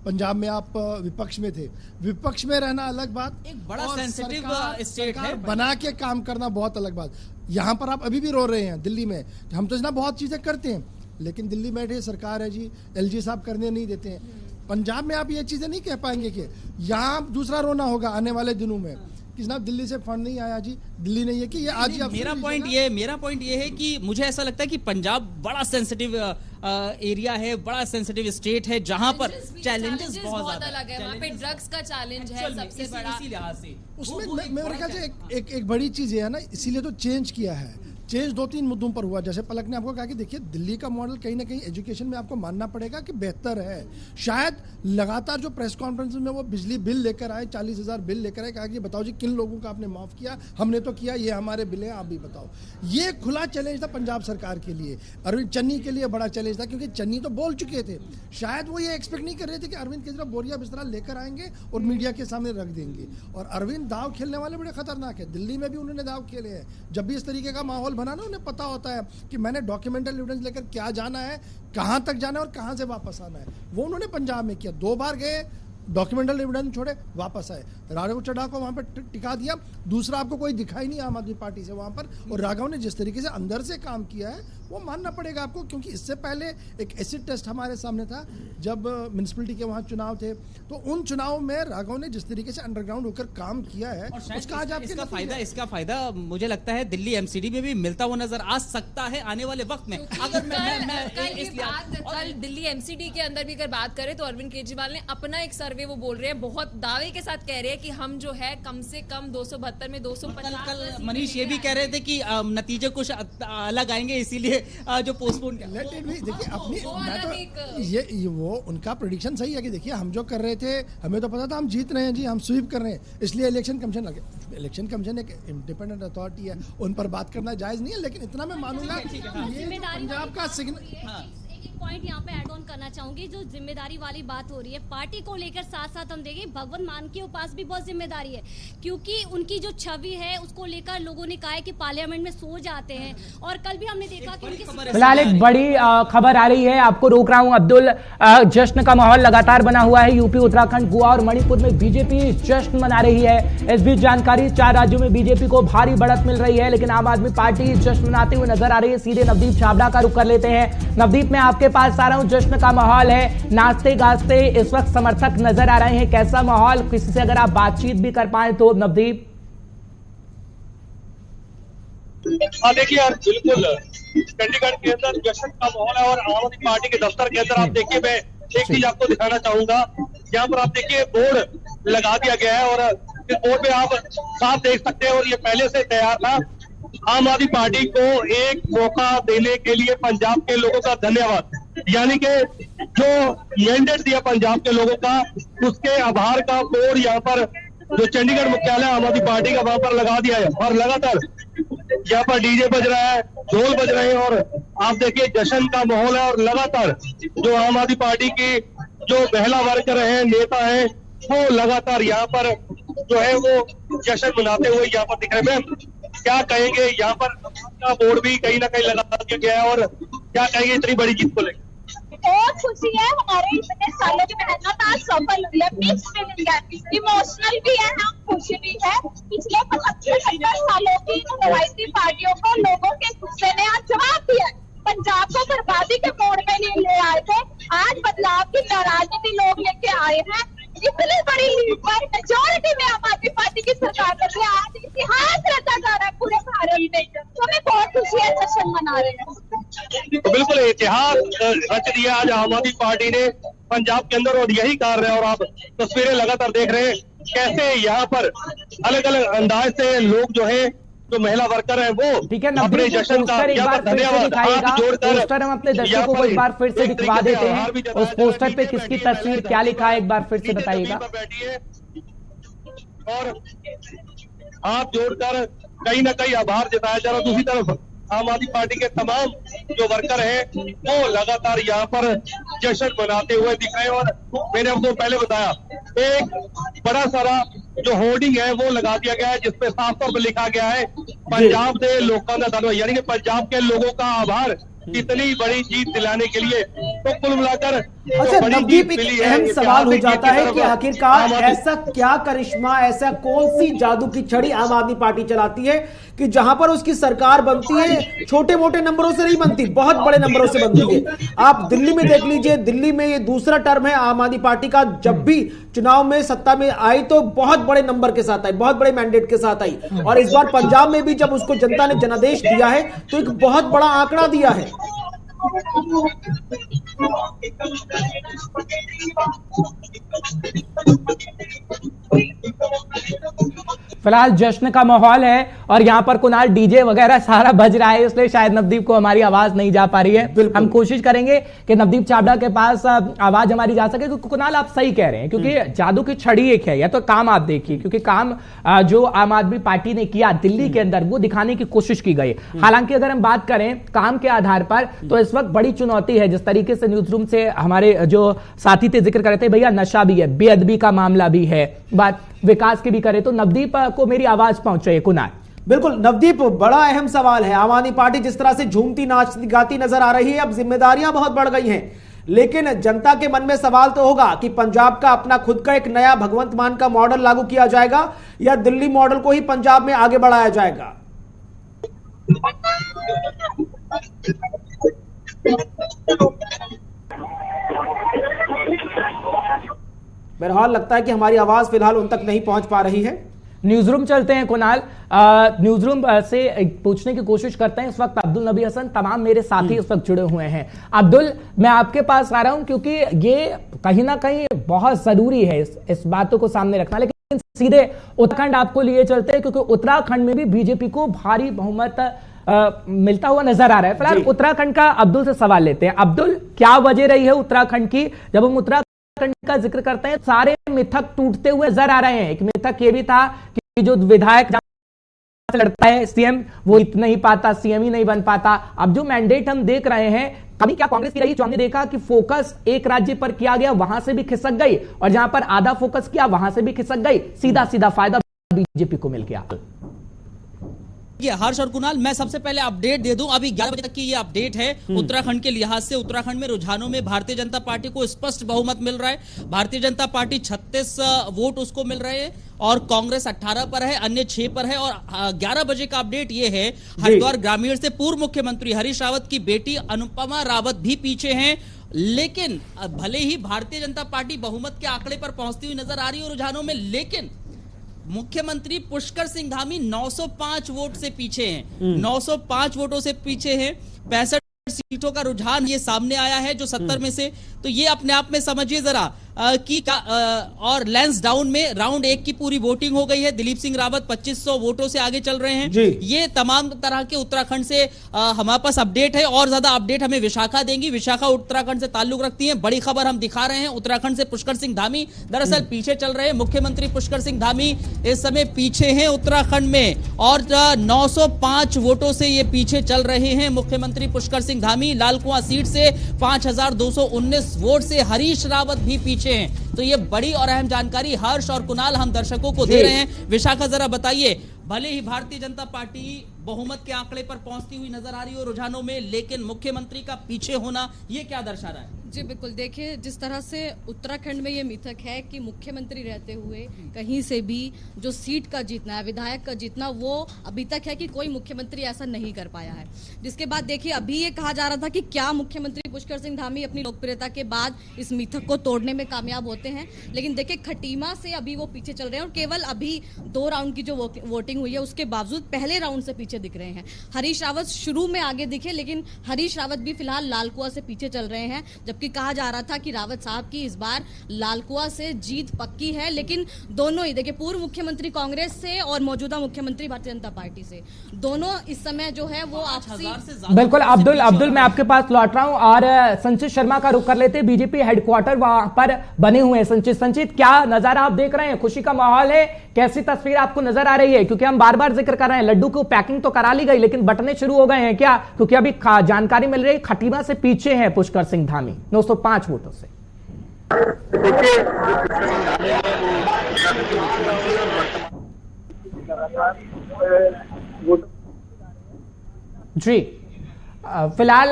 पंजाब में आप विपक्ष में थे, विपक्ष में रहना अलग बात, एक बड़ा सेंसिटिव स्टेट है, बना के काम करना बहुत अलग बात। यहाँ पर आप अभी भी रो रहे हैं दिल्ली में, हम तो जना बहुत चीज़ें करते हैं, लेकिन दिल्ली में बैठे सरकार है जी, एलजी साहब करने नहीं देते हैं। पंजाब में आप ये चीज़ें नहीं कह पाएंगे कि यहाँ दूसरा रोना होगा आने वाले दिनों में कि जनाब दिल्ली से फंड नहीं आया जी, दिल्ली ने ये कि ये आज मेरा पॉइंट ये है कि मुझे ऐसा लगता है कि पंजाब बड़ा सेंसिटिव एरिया है, बड़ा सेंसिटिव स्टेट है, जहां पर चैलेंजेस बहुत अलग है। वहाँ पे ड्रग्स का चैलेंज है सबसे बड़ा, इसी लिहाज से उसमें मेरे ख्याल से एक बड़ी चीज़ है ना, इसीलिए तो चेंज किया है। चेंज दो तीन मुद्दों पर हुआ, जैसे पलक ने आपको कहा कि देखिए दिल्ली का मॉडल कहीं ना कहीं एजुकेशन में आपको मानना पड़ेगा कि बेहतर है। शायद लगातार जो प्रेस कॉन्फ्रेंस में वो बिजली बिल लेकर आए, 40,000 बिल लेकर आए, कहा कि बताओ जी किन लोगों का आपने माफ किया, हमने तो किया, ये हमारे बिल हैं, आप भी बताओ। ये खुला चैलेंज था पंजाब सरकार के लिए, अरविंद चन्नी के लिए बड़ा चैलेंज था, क्योंकि चन्नी तो बोल चुके थे, शायद वो ये एक्सपेक्ट नहीं कर रहे थे कि अरविंद केजरीवाल बोरिया बिस्तरा लेकर आएंगे और मीडिया के सामने रख देंगे। और अरविंद दाव खेलने वाले बड़े खतरनाक है, दिल्ली में भी उन्होंने दाव खेले हैं। जब भी इस तरीके का माहौल बना ना, उन्हें पता होता है कि मैंने डॉक्यूमेंटल एविडेंस लेकर क्या जाना है, कहां तक जाना है और कहां से वापस आना है। वो उन्होंने पंजाब में किया, 2 बार गए, डॉक्यूमेंटल एविडेंस छोड़े, वापस आए, राघव चड्ढा को वहां पर टिका दिया, दूसरा आपको कोई दिखाई नहीं आम आदमी पार्टी से वहां पर। और राघव ने जिस तरीके से अंदर से काम किया है वो मानना पड़ेगा आपको, क्योंकि इससे पहले एक एसिड टेस्ट हमारे सामने था जब म्युनिसिपैलिटी के वहां चुनाव थे, तो उन चुनाव में राघव ने जिस तरीके से अंडरग्राउंड होकर काम किया है, उसका आज इसका फायदा मुझे लगता है दिल्ली एमसीडी में भी मिलता हुआ नजर आ सकता है आने वाले वक्त में। अगर कल दिल्ली एमसीडी के अंदर भी अगर बात करें तो अरविंद केजरीवाल ने अपना एक सर्वे वो बोल रहे हैं, बहुत दावे के साथ कह रहे हैं कि हम जो है कम से कम 272 में 250। कल मनीष ये भी कह रहे थे कि नतीजे कुछ अलग आएंगे, इसीलिए जो पोस्टपोन देखिए अपनी मैं तो ये वो उनका प्रेडिक्शन सही है कि देखिए हम जो कर रहे थे हमें तो पता था हम जीत रहे हैं जी, हम स्वीप कर रहे हैं, इसलिए इलेक्शन कमीशन लगे। इलेक्शन कमीशन एक इंडिपेंडेंट अथॉरिटी है, उन पर बात करना जायज नहीं है, लेकिन इतना मैं मानूंगा ये पंजाब का सिग्नल। पॉइंट यहाँ पे ऐड ऑन करना चाहूंगी, जो जिम्मेदारी वाली बात हो रही है पार्टी को लेकर, साथ साथ हम देखें भगवंत मान के पास भी बहुत जिम्मेदारी है, क्योंकि उनकी जो छवि है उसको लेकर लोगों ने कहा है कि पार्लियामेंट में सो जाते हैं, और कल भी हमने देखा कि उनकी फिलहाल एक बड़ी खबर आ रही है, आपको रोक रहा हूं अब्दुल। जश्न का माहौल लगातार बना हुआ है, यूपी, उत्तराखंड, गोवा और मणिपुर में बीजेपी जश्न मना रही है। इस बीच जानकारी, 4 राज्यों में बीजेपी को भारी बढ़त मिल रही है, लेकिन आम आदमी पार्टी जश्न मनाते हुए नजर आ रही है। सीधे नवदीप छाबड़ा का रुख कर लेते हैं। नवदीप, मैं आपके पास आ रहा हूं, जश्न का माहौल है, नाचते गाजते इस वक्त समर्थक नजर आ रहे हैं, कैसा माहौल, किसी से अगर आप बातचीत भी कर पाए तो नवदीप। देखिए यार, बिल्कुल चंडीगढ़ के अंदर जश्न का माहौल है, और आम आदमी पार्टी के दफ्तर के अंदर आप देखिए, मैं एक चीज आपको दिखाना चाहूंगा। यहाँ पर आप देखिए बोर्ड लगा दिया गया है, और इस बोर्ड में आप साफ देख सकते हैं, और ये पहले से तैयार था। आम आदमी पार्टी को एक मौका देने के लिए पंजाब के लोगों का धन्यवाद, यानी कि जो मैंडेट दिया पंजाब के लोगों का, उसके आभार का बोर्ड यहाँ पर जो चंडीगढ़ मुख्यालय आम आदमी पार्टी का वहां पर लगा दिया है, और लगातार यहाँ पर डीजे बज रहा है, ढोल बज रहे हैं, और आप देखिए जश्न का माहौल है। और लगातार जो आम आदमी पार्टी की जो महिला वर्कर है, नेता है, वो लगातार यहाँ पर जो है वो जश्न मनाते हुए यहाँ पर दिख रहे हैं। क्या कहेंगे, यहाँ पर का बोर्ड भी कहीं ना कहीं लगा दिया गया है, और क्या कहेंगे इतनी बड़ी जीत को लेकर? बहुत खुशी है, हमारे इतने सालों की मेहनत आज सफल हुई है, मिक्स फीलिंग है, इमोशनल भी है, हम खुशी भी है। पिछले 75 सालों की रवायती पार्टियों को लोगों के गुस्से ने आज जवाब दिया। पंजाब को बर्बादी के मोड़ में नहीं ले आए थे, आज बदलाव की राजनीति लोग लेके आए हैं। इतनी बड़ी लीड पर मेजोरिटी में आम आदमी पार्टी की सरकार बन रही है, आज इतिहास रचा जा रहा है पूरे भारत में, तो हमें बहुत खुशी है, जश्न मना रहे हैं। तो बिल्कुल इतिहास रच दिया आज आम आदमी पार्टी ने पंजाब के अंदर, और यही कारण है। और आप तस्वीरें लगातार देख रहे हैं कैसे यहाँ पर अलग अलग अंदाज से लोग जो है, जो महिला वर्कर है, वो ठीक है, अपने जश्न का एक बार फिर से दिखाएगा पोस्टर, हम अपने दर्शकों को एक बार फिर से दिखवा देते हैं। उस पोस्टर पे किसकी तस्वीर, क्या लिखा है, एक बार फिर से बताइएगा। और हाथ जोड़कर कहीं ना कहीं आभार जताया जा रहा है। दूसरी तरफ आम आदमी पार्टी के तमाम जो वर्कर हैं, वो लगातार यहाँ पर जश्न मनाते हुए दिख रहे हैं। और मैंने आपको पहले बताया, एक बड़ा सारा जो होर्डिंग है वो लगा दिया गया है, जिसपे साफ तौर पर लिखा गया है पंजाब दे लोगों का धन्यवाद, यानी कि पंजाब के लोगों का आभार इतनी बड़ी जीत दिलाने के लिए। तो कुल मिलाकर अच्छा नवदीप, एक अहम सवाल हो जाता है कि आखिरकार ऐसा क्या करिश्मा, ऐसा कौन सी जादू की छड़ी आम आदमी पार्टी चलाती है कि जहां पर उसकी सरकार बनती है छोटे मोटे नंबरों से नहीं बनती, बहुत बड़े नंबरों से बनती है। आप दिल्ली में देख लीजिए, दिल्ली में ये दूसरा टर्म है आम आदमी पार्टी का, जब भी चुनाव में सत्ता में आई तो बहुत बड़े नंबर के साथ आई, बहुत बड़े मैंडेट के साथ आई, और इस बार पंजाब में भी जब उसको जनता ने जनादेश दिया है तो एक बहुत बड़ा आंकड़ा दिया है। फिलहाल जश्न का माहौल है, और यहाँ पर कुणाल डीजे वगैरह सारा बज रहा है, इसलिए शायद नवदीप को हमारी आवाज नहीं जा पा रही है। हम कोशिश करेंगे कि नवदीप छाबड़ा के पास आवाज हमारी जा सके। तो कुणाल, आप सही कह रहे हैं, क्योंकि जादू की छड़ी एक है, या तो काम आप देखिए, क्योंकि काम जो आम आदमी पार्टी ने किया दिल्ली के अंदर, वो दिखाने की कोशिश की गई। हालांकि अगर हम बात करें काम के आधार पर, तो इस वक्त बड़ी चुनौती है, जिस तरीके से न्यूज रूम से हमारे जो साथी थे जिक्र कर रहे थे, भैया नशा भी है, बेअदबी का मामला भी है, बात विकास की भी करें, तो नवदीप को मेरी आवाज पहुंच रही है। कुणाल, बिल्कुल नवदीप, बड़ा अहम सवाल है। आम आदमी पार्टी जिस तरह से झूमती नाचती गाती नजर आ रही है, अब जिम्मेदारियां बहुत बढ़ गई हैं, लेकिन जनता के मन में सवाल तो होगा कि पंजाब का अपना खुद का एक नया भगवंत मान का मॉडल लागू किया जाएगा, या दिल्ली मॉडल को ही पंजाब में आगे बढ़ाया जाएगा। बहरहाल लगता है कि हमारी आवाज फिलहाल उन तक नहीं पहुंच पा रही है। न्यूज रूम चलते हैं कुणाल। न्यूज रूम से पूछने की कोशिश करते हैं। इस वक्त अब्दुल नबी हसन, तमाम मेरे साथी इस वक्त जुड़े हुए हैं। अब्दुल, मैं आपके पास आ रहा हूं क्योंकि ये कहीं ना कहीं बहुत जरूरी है इस बातों को सामने रखना। लेकिन सीधे उत्तराखंड आपको लिए चलते हैं क्योंकि उत्तराखंड में भी बीजेपी को भारी बहुमत मिलता हुआ नजर आ रहा है। फिलहाल उत्तराखंड का अब्दुल से सवाल लेते हैं। अब्दुल, क्या वजह रही है उत्तराखंड की? जब हम उत्तराखंड का जिक्र करते हैं सारे मिथक टूटते हुए नजर आ रहे हैं। एक मिथक ये भी था कि जो विधायक लड़ता है सीएम, वो इतना ही पाता, सीएम ही नहीं बन पाता। अब जो मैंडेट हम देख रहे हैं, कभी क्या कांग्रेस की रही, जो हमने देखा कि फोकस एक राज्य पर किया गया, वहां से भी खिसक गई, और जहां पर आधा फोकस किया वहां से भी खिसक गई। सीधा सीधा फायदा बीजेपी को मिल गया। हर्ष और कुणाल, मैं सबसे पहले अपडेट दे दूं। अभी 11 बजे तक की ये अपडेट है उत्तराखंड के लिहाज से। उत्तराखंड में रुझानों में भारतीय जनता पार्टी को स्पष्ट बहुमत मिल रहा है। भारतीय जनता पार्टी 36 वोट उसको मिल रहे हैं और कांग्रेस 18 पर है, अन्य 6 पर है। और 11 बजे का अपडेट ये है, हरिद्वार ग्रामीण से पूर्व मुख्यमंत्री हरीश रावत की बेटी अनुपमा रावत भी पीछे हैं। लेकिन भले ही भारतीय जनता पार्टी बहुमत के आंकड़े पर पहुंचती हुई नजर आ रही है रुझानों में, लेकिन मुख्यमंत्री पुष्कर सिंह धामी 905 वोट से पीछे हैं। 905 वोटों से पीछे हैं। 65 सीटों का रुझान ये सामने आया है जो 70 में से। तो ये अपने आप में समझिए जरा कि और लेंस डाउन में राउंड 1 की पूरी वोटिंग हो गई है। दिलीप सिंह रावत 2500 वोटों से आगे चल रहे हैं। ये तमाम तरह के उत्तराखंड से हमारे पास अपडेट है। और ज्यादा अपडेट हमें विशाखा देंगी। विशाखा उत्तराखंड से ताल्लुक रखती है। बड़ी खबर हम दिखा रहे हैं उत्तराखंड से। पुष्कर सिंह धामी दरअसल पीछे चल रहे हैं। मुख्यमंत्री पुष्कर सिंह धामी इस समय पीछे हैं उत्तराखंड में, और 905 वोटों से ये पीछे चल रहे हैं मुख्यमंत्री पुष्कर सिंह धामी। लालकुआं सीट से 5219 वोट से हरीश रावत भी पीछे हैं। तो ये बड़ी और अहम जानकारी हर्ष और कुणाल हम दर्शकों को दे रहे हैं। विशाखा, जरा बताइए, भले ही भारतीय जनता पार्टी बहुमत के आंकड़े पर पहुंचती हुई नजर आ रही हो रुझानों में, लेकिन मुख्यमंत्री का पीछे होना ये क्या दर्शा रहा है? जी बिल्कुल, देखिए जिस तरह से उत्तराखंड में ये मिथक है कि मुख्यमंत्री रहते हुए कहीं से भी जो सीट का जीतना है, विधायक का जीतना, वो अभी तक है कि कोई मुख्यमंत्री ऐसा नहीं कर पाया है। जिसके बाद देखिए अभी ये कहा जा रहा था कि क्या मुख्यमंत्री पुष्कर सिंह धामी अपनी लोकप्रियता के बाद इस मिथक को तोड़ने में कामयाब होते हैं। लेकिन देखिए खटीमा से अभी वो पीछे चल रहे हैं और केवल अभी 2 राउंड की जो वोटिंग हुई है उसके बावजूद पहले राउंड से पीछे दिख रहे हैं। हरीश रावत शुरू में आगे दिखे, लेकिन हरीश रावत भी फिलहाल लालकुआं से पीछे चल रहे हैं। जबकि कहा जा रहा था कि रावत साहब की इस बार लालकुआं से जीत पक्की है। लेकिन दोनों ही देखिए, पूर्व मुख्यमंत्री कांग्रेस से और मौजूदा मुख्यमंत्री भारतीय जनता पार्टी से, दोनों इस समय जो है वो आपसी। बिल्कुल अब्दुल, मैं आपके पास लौट रहा हूं और संचित शर्मा का रुख कर लेते हैं। बीजेपी हेडक्वार्टर वहां पर बने हुए हैं। संचित, क्या नजारा आप देख रहे हैं? खुशी का माहौल है? कैसी तस्वीर आपको नजर आ रही है? क्योंकि हम बार बार जिक्र कर रहे हैं, लड्डू को पैकिंग तो करा ली गई, लेकिन बटने शुरू हो गए हैं क्या? क्योंकि अभी जानकारी मिल रही है खटीमा से पीछे है पुष्कर सिंह धामी 905 वोटों से। जी फिलहाल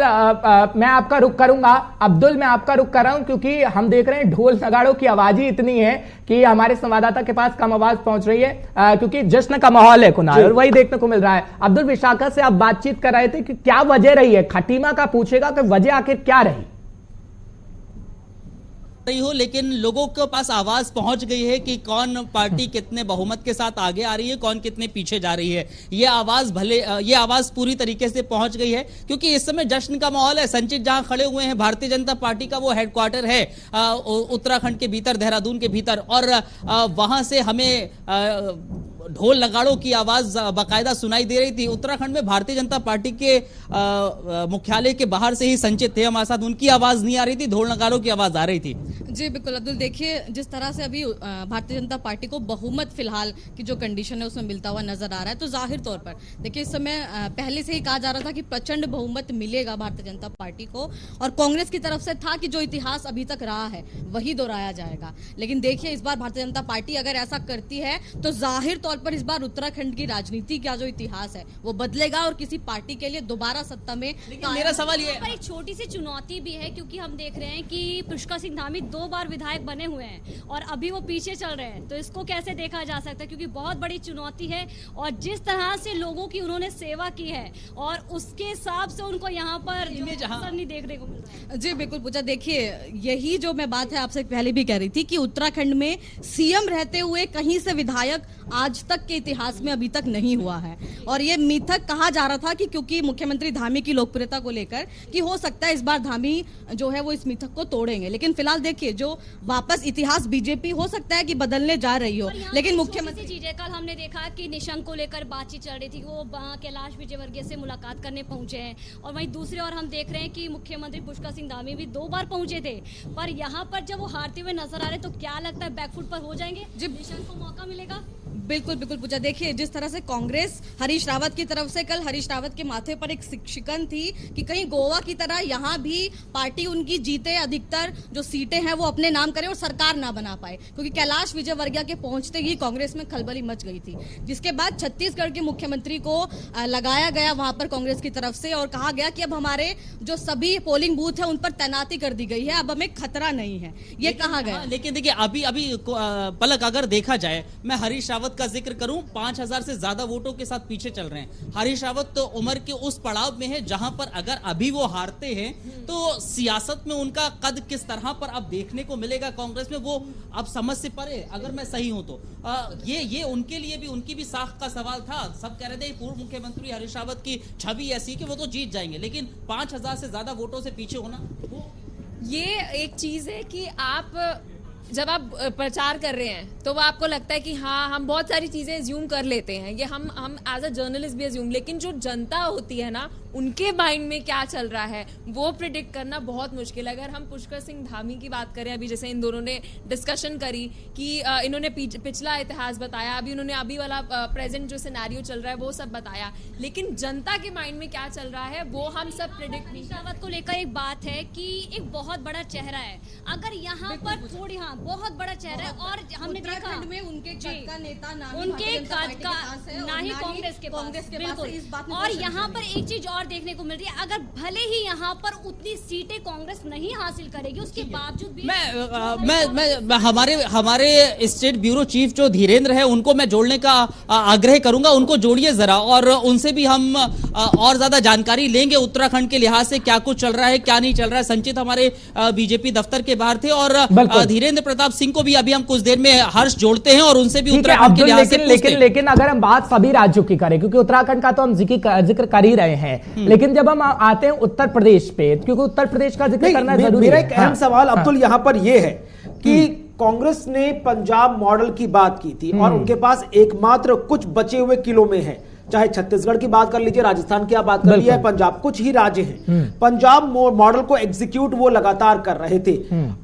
मैं आपका रुख करूंगा। अब्दुल, मैं आपका रुख कर रहा हूं क्योंकि हम देख रहे हैं ढोल नगाड़ों की आवाज ही इतनी है कि हमारे संवाददाता के पास कम आवाज पहुंच रही है, क्योंकि जश्न का माहौल है कुणाल, और वही देखने को मिल रहा है। अब्दुल, विशाखा से आप बातचीत कर रहे थे कि क्या वजह रही है? खटीमा का पूछेगा कि वजह आखिर क्या रही हो, लेकिन लोगों के पास आवाज पहुंच गई है कि कौन पार्टी कितने बहुमत के साथ आगे आ रही है, कौन कितने पीछे जा रही है। ये आवाज पूरी तरीके से पहुंच गई है क्योंकि इस समय जश्न का माहौल है। संचित जहां खड़े हुए हैं, भारतीय जनता पार्टी का वो हेडक्वार्टर है उत्तराखंड के भीतर, देहरादून के भीतर, और वहां से हमें ढोल नगाड़ों की आवाज बाकायदा सुनाई दे रही थी। उत्तराखंड में भारतीय जनता पार्टी के मुख्यालय के बाहर से ही संचित थे हमारे साथ, उनकी आवाज नहीं आ रही थी, ढोल नगाड़ों की आवाज आ रही थी। जी बिल्कुल अब्दुल, देखिए जिस तरह से अभी भारतीय जनता पार्टी को बहुमत फिलहाल की जो कंडीशन है उसमें मिलता हुआ नजर आ रहा है, तो जाहिर तौर पर देखिए इस समय पहले से ही कहा जा रहा था कि प्रचंड बहुमत मिलेगा भारतीय जनता पार्टी को, और कांग्रेस की तरफ से था कि जो इतिहास अभी तक रहा है वही दोहराया जाएगा। लेकिन देखिए इस बार भारतीय जनता पार्टी अगर ऐसा करती है तो जाहिर तौर पर इस बार उत्तराखंड की राजनीति का जो इतिहास है वो बदलेगा और किसी पार्टी के लिए दोबारा सत्ता में। मेरा सवाल ये पर एक छोटी सी चुनौती भी है, क्योंकि हम देख रहे हैं कि पुष्कर सिंह धामी 2 बार विधायक बने हुए हैं और अभी वो पीछे चल रहे हैं, तो इसको कैसे देखा जा सकता है? क्योंकि बहुत बड़ी चुनौती है, और जिस तरह से लोगों की उन्होंने सेवा की है और उसके हिसाब से उनको यहाँ पर नहीं देखने को मिल रहा है। जी बिल्कुल पूजा, देखिए यही जो मैं बात है आपसे पहले भी कह रही थी कि उत्तराखंड में सीएम रहते हुए कहीं से विधायक आज तक के इतिहास में अभी तक नहीं हुआ है। और ये मिथक कहा जा रहा था कि क्योंकि मुख्यमंत्री धामी की लोकप्रियता को लेकर कि हो सकता है इस बार धामी जो है वो इस मिथक को तोड़ेंगे, लेकिन फिलहाल देखिए जो वापस इतिहास बीजेपी हो सकता है कि बदलने जा रही हो, लेकिन मुख्यमंत्री चीजें कल हमने देखा कि निशंक को लेकर बातचीत चल रही थी, वो कैलाश विजयवर्गीय से मुलाकात करने पहुंचे हैं, और वहीं दूसरी ओर हम देख रहे हैं कि मुख्यमंत्री पुष्कर सिंह धामी भी 2 बार पहुंचे थे, पर यहाँ पर जब वो हारते हुए नजर आ रहे तो क्या लगता है बैकफुट पर हो जाएंगे, जब निशंक को मौका मिलेगा? बिल्कुल बिल्कुल पूजा, देखिए जिस तरह से कांग्रेस हरीश रावत की तरफ से, कल हरीश रावत के माथे पर एक शिकन थी कि कहीं गोवा की तरह यहाँ भी पार्टी उनकी जीते, अधिकतर जो सीटें हैं वो अपने नाम करे और सरकार ना बना पाए, क्योंकि कैलाश विजयवर्गीय के पहुंचते ही कांग्रेस में खलबली मच गई थी, जिसके बाद छत्तीसगढ़ के मुख्यमंत्री को लगाया गया वहां पर कांग्रेस की तरफ से और कहा गया कि अब हमारे जो सभी पोलिंग बूथ है उन पर तैनाती कर दी गई है, अब हमें खतरा नहीं है, ये कहा गया। लेकिन देखिए अभी पलक अगर देखा जाए, मैं हरीश रावत का जिक्र करूं, 5000 से ज्यादा वोटों के साथ पीछे चल रहे हैं। हरीश रावत तो उम्र के उस पड़ाव में है जहां पर अगर अभी वो हारते हैं तो सियासत में उनका कद किस तरह पर अब देखने को मिलेगा कांग्रेस में, वो अब समझ से परे, अगर मैं सही हूं तो ये उनके लिए भी, उनकी भी साख का सवाल था। सब कह रहे थे पूर्व मुख्यमंत्री हरीश रावत की छवि ऐसी कि वो तो जीत जाएंगे, लेकिन 5000 से ज्यादा वोटों से पीछे होना, वो ये एक चीज है कि आप जब आप प्रचार कर रहे हैं तो वो आपको लगता है कि हाँ हम बहुत सारी चीजें एज्यूम कर लेते हैं, ये हम एज अ जर्नलिस्ट भी एज्यूम, लेकिन जो जनता होती है ना उनके माइंड में क्या चल रहा है वो प्रिडिक्ट करना बहुत मुश्किल है। अगर हम पुष्कर सिंह धामी की बात करें, अभी जैसे इन दोनों ने डिस्कशन करी कि इन्होंने पिछला इतिहास बताया, अभी उन्होंने अभी वाला प्रेजेंट जो सिनेरियो चल रहा है वो सब बताया, लेकिन जनता के माइंड में क्या चल रहा है वो हम सब प्रिडिक्ट नहीं। रावत को लेकर एक बात है कि एक बहुत बड़ा चेहरा है, अगर यहाँ पर थोड़ी, हाँ बहुत बड़ा चेहरा है, और हमने देखा में उनके कद का नेता ना उनके कद का ना ही कांग्रेस के बिल्कुल, और यहाँ पर एक चीज और देखने को मिल रही है, अगर भले ही यहाँ पर उतनी सीटें कांग्रेस नहीं हासिल करेगी उसके बावजूद भी मैं हमारे स्टेट ब्यूरो चीफ जो धीरेन्द्र है उनको मैं जोड़ने का आग्रह करूंगा, उनको जोड़िए जरा, और उनसे भी हम और ज्यादा जानकारी लेंगे उत्तराखंड के लिहाज से क्या कुछ चल रहा है क्या नहीं चल रहा है। संचित हमारे बीजेपी दफ्तर के बाहर थे, और धीरेन्द्र प्रताप सिंह को भी अभी हम कुछ देर में हर्ष जोड़ते हैं और उनसे भी उत्तराखंड के लिहाज से लेकिन अगर हम बात सभी राज्यों की करें, क्योंकि उत्तराखंड का तो हम जिक्र कर ही रहे हैं, लेकिन जब हम आते हैं उत्तर प्रदेश पे, क्योंकि उत्तर प्रदेश का जिक्र करना जरूरी है। मेरा एक अहम सवाल अब्दुल यहां पर यह है कि कांग्रेस ने पंजाब मॉडल की बात की थी और उनके पास एकमात्र कुछ बचे हुए किलो में है, चाहे छत्तीसगढ़ की बात कर लीजिए, राजस्थान की आप बात कर लीजिए, पंजाब, कुछ ही राज्य हैं। पंजाब मॉडल को एग्जीक्यूट वो लगातार कर रहे थे,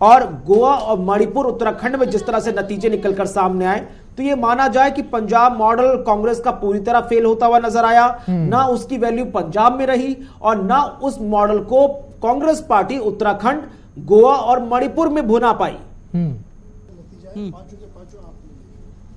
और गोवा और मणिपुर, उत्तराखंड में जिस तरह से नतीजे निकलकर सामने आए, तो ये माना जाए कि पंजाब मॉडल कांग्रेस का पूरी तरह फेल होता हुआ नजर आया, ना उसकी वैल्यू पंजाब में रही और ना उस मॉडल को कांग्रेस पार्टी उत्तराखंड, गोवा और मणिपुर में भुना पाई।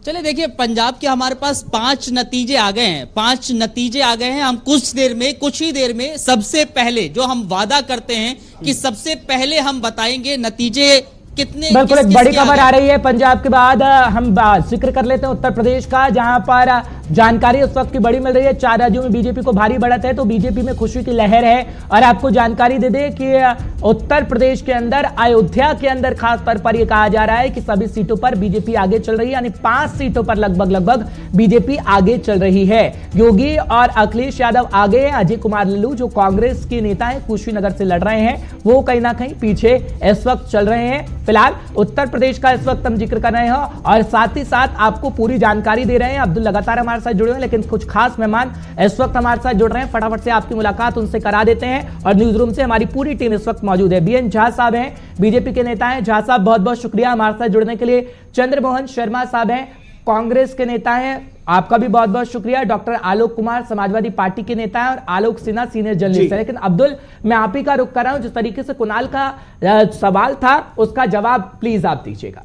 चलिए देखिए, पंजाब के हमारे पास 5 नतीजे आ गए हैं, 5 नतीजे आ गए हैं। हम कुछ ही देर में सबसे पहले जो हम वादा करते हैं कि सबसे पहले हम बताएंगे नतीजे कितने। बिल्कुल, एक बड़ी खबर आ रही है पंजाब के बाद। हम जिक्र कर लेते हैं उत्तर प्रदेश का, जहां पर जानकारी उस वक्त की बड़ी मिल रही है। 4 राज्यों में बीजेपी को भारी बढ़त है, तो बीजेपी में खुशी की लहर है। और आपको जानकारी दे दें कि उत्तर प्रदेश के अंदर, अयोध्या के अंदर खास तौर पर यह कहा जा रहा है कि सभी सीटों पर बीजेपी आगे चल रही है, यानी 5 सीटों पर लगभग बीजेपी आगे चल रही है। योगी और अखिलेश यादव आगे हैं। अजय कुमार लल्लू जो कांग्रेस के नेता है, कुशीनगर से लड़ रहे हैं, वो कहीं ना कहीं पीछे इस वक्त चल रहे हैं। फिलहाल उत्तर प्रदेश का इस वक्त हम जिक्र कर रहे हैं और साथ ही साथ आपको पूरी जानकारी दे रहे हैं। अब्दुल लगातार हमारे साथ जुड़े हुए हैं, लेकिन कुछ खास मेहमान इस वक्त हमारे साथ जुड़ रहे हैं। फटाफट से आपकी मुलाकात उनसे करा देते हैं। और न्यूज रूम से हमारी पूरी टीम इस वक्त मौजूद है। बीएन झा साहब हैं, बीजेपी के नेता हैं। झा साहब बहुत बहुत शुक्रिया हमारे साथ जुड़ने के लिए। चंद्रमोहन शर्मा साहब हैं, कांग्रेस के नेता हैं, आपका भी बहुत बहुत शुक्रिया। डॉक्टर आलोक कुमार समाजवादी पार्टी के नेता हैं और आलोक सिन्हा सीनियर जर्नलिस्ट है। लेकिन अब्दुल, मैं आप ही का रुख कर रहा हूं, जिस तरीके से कुणाल का सवाल था उसका जवाब प्लीज आप दीजिएगा।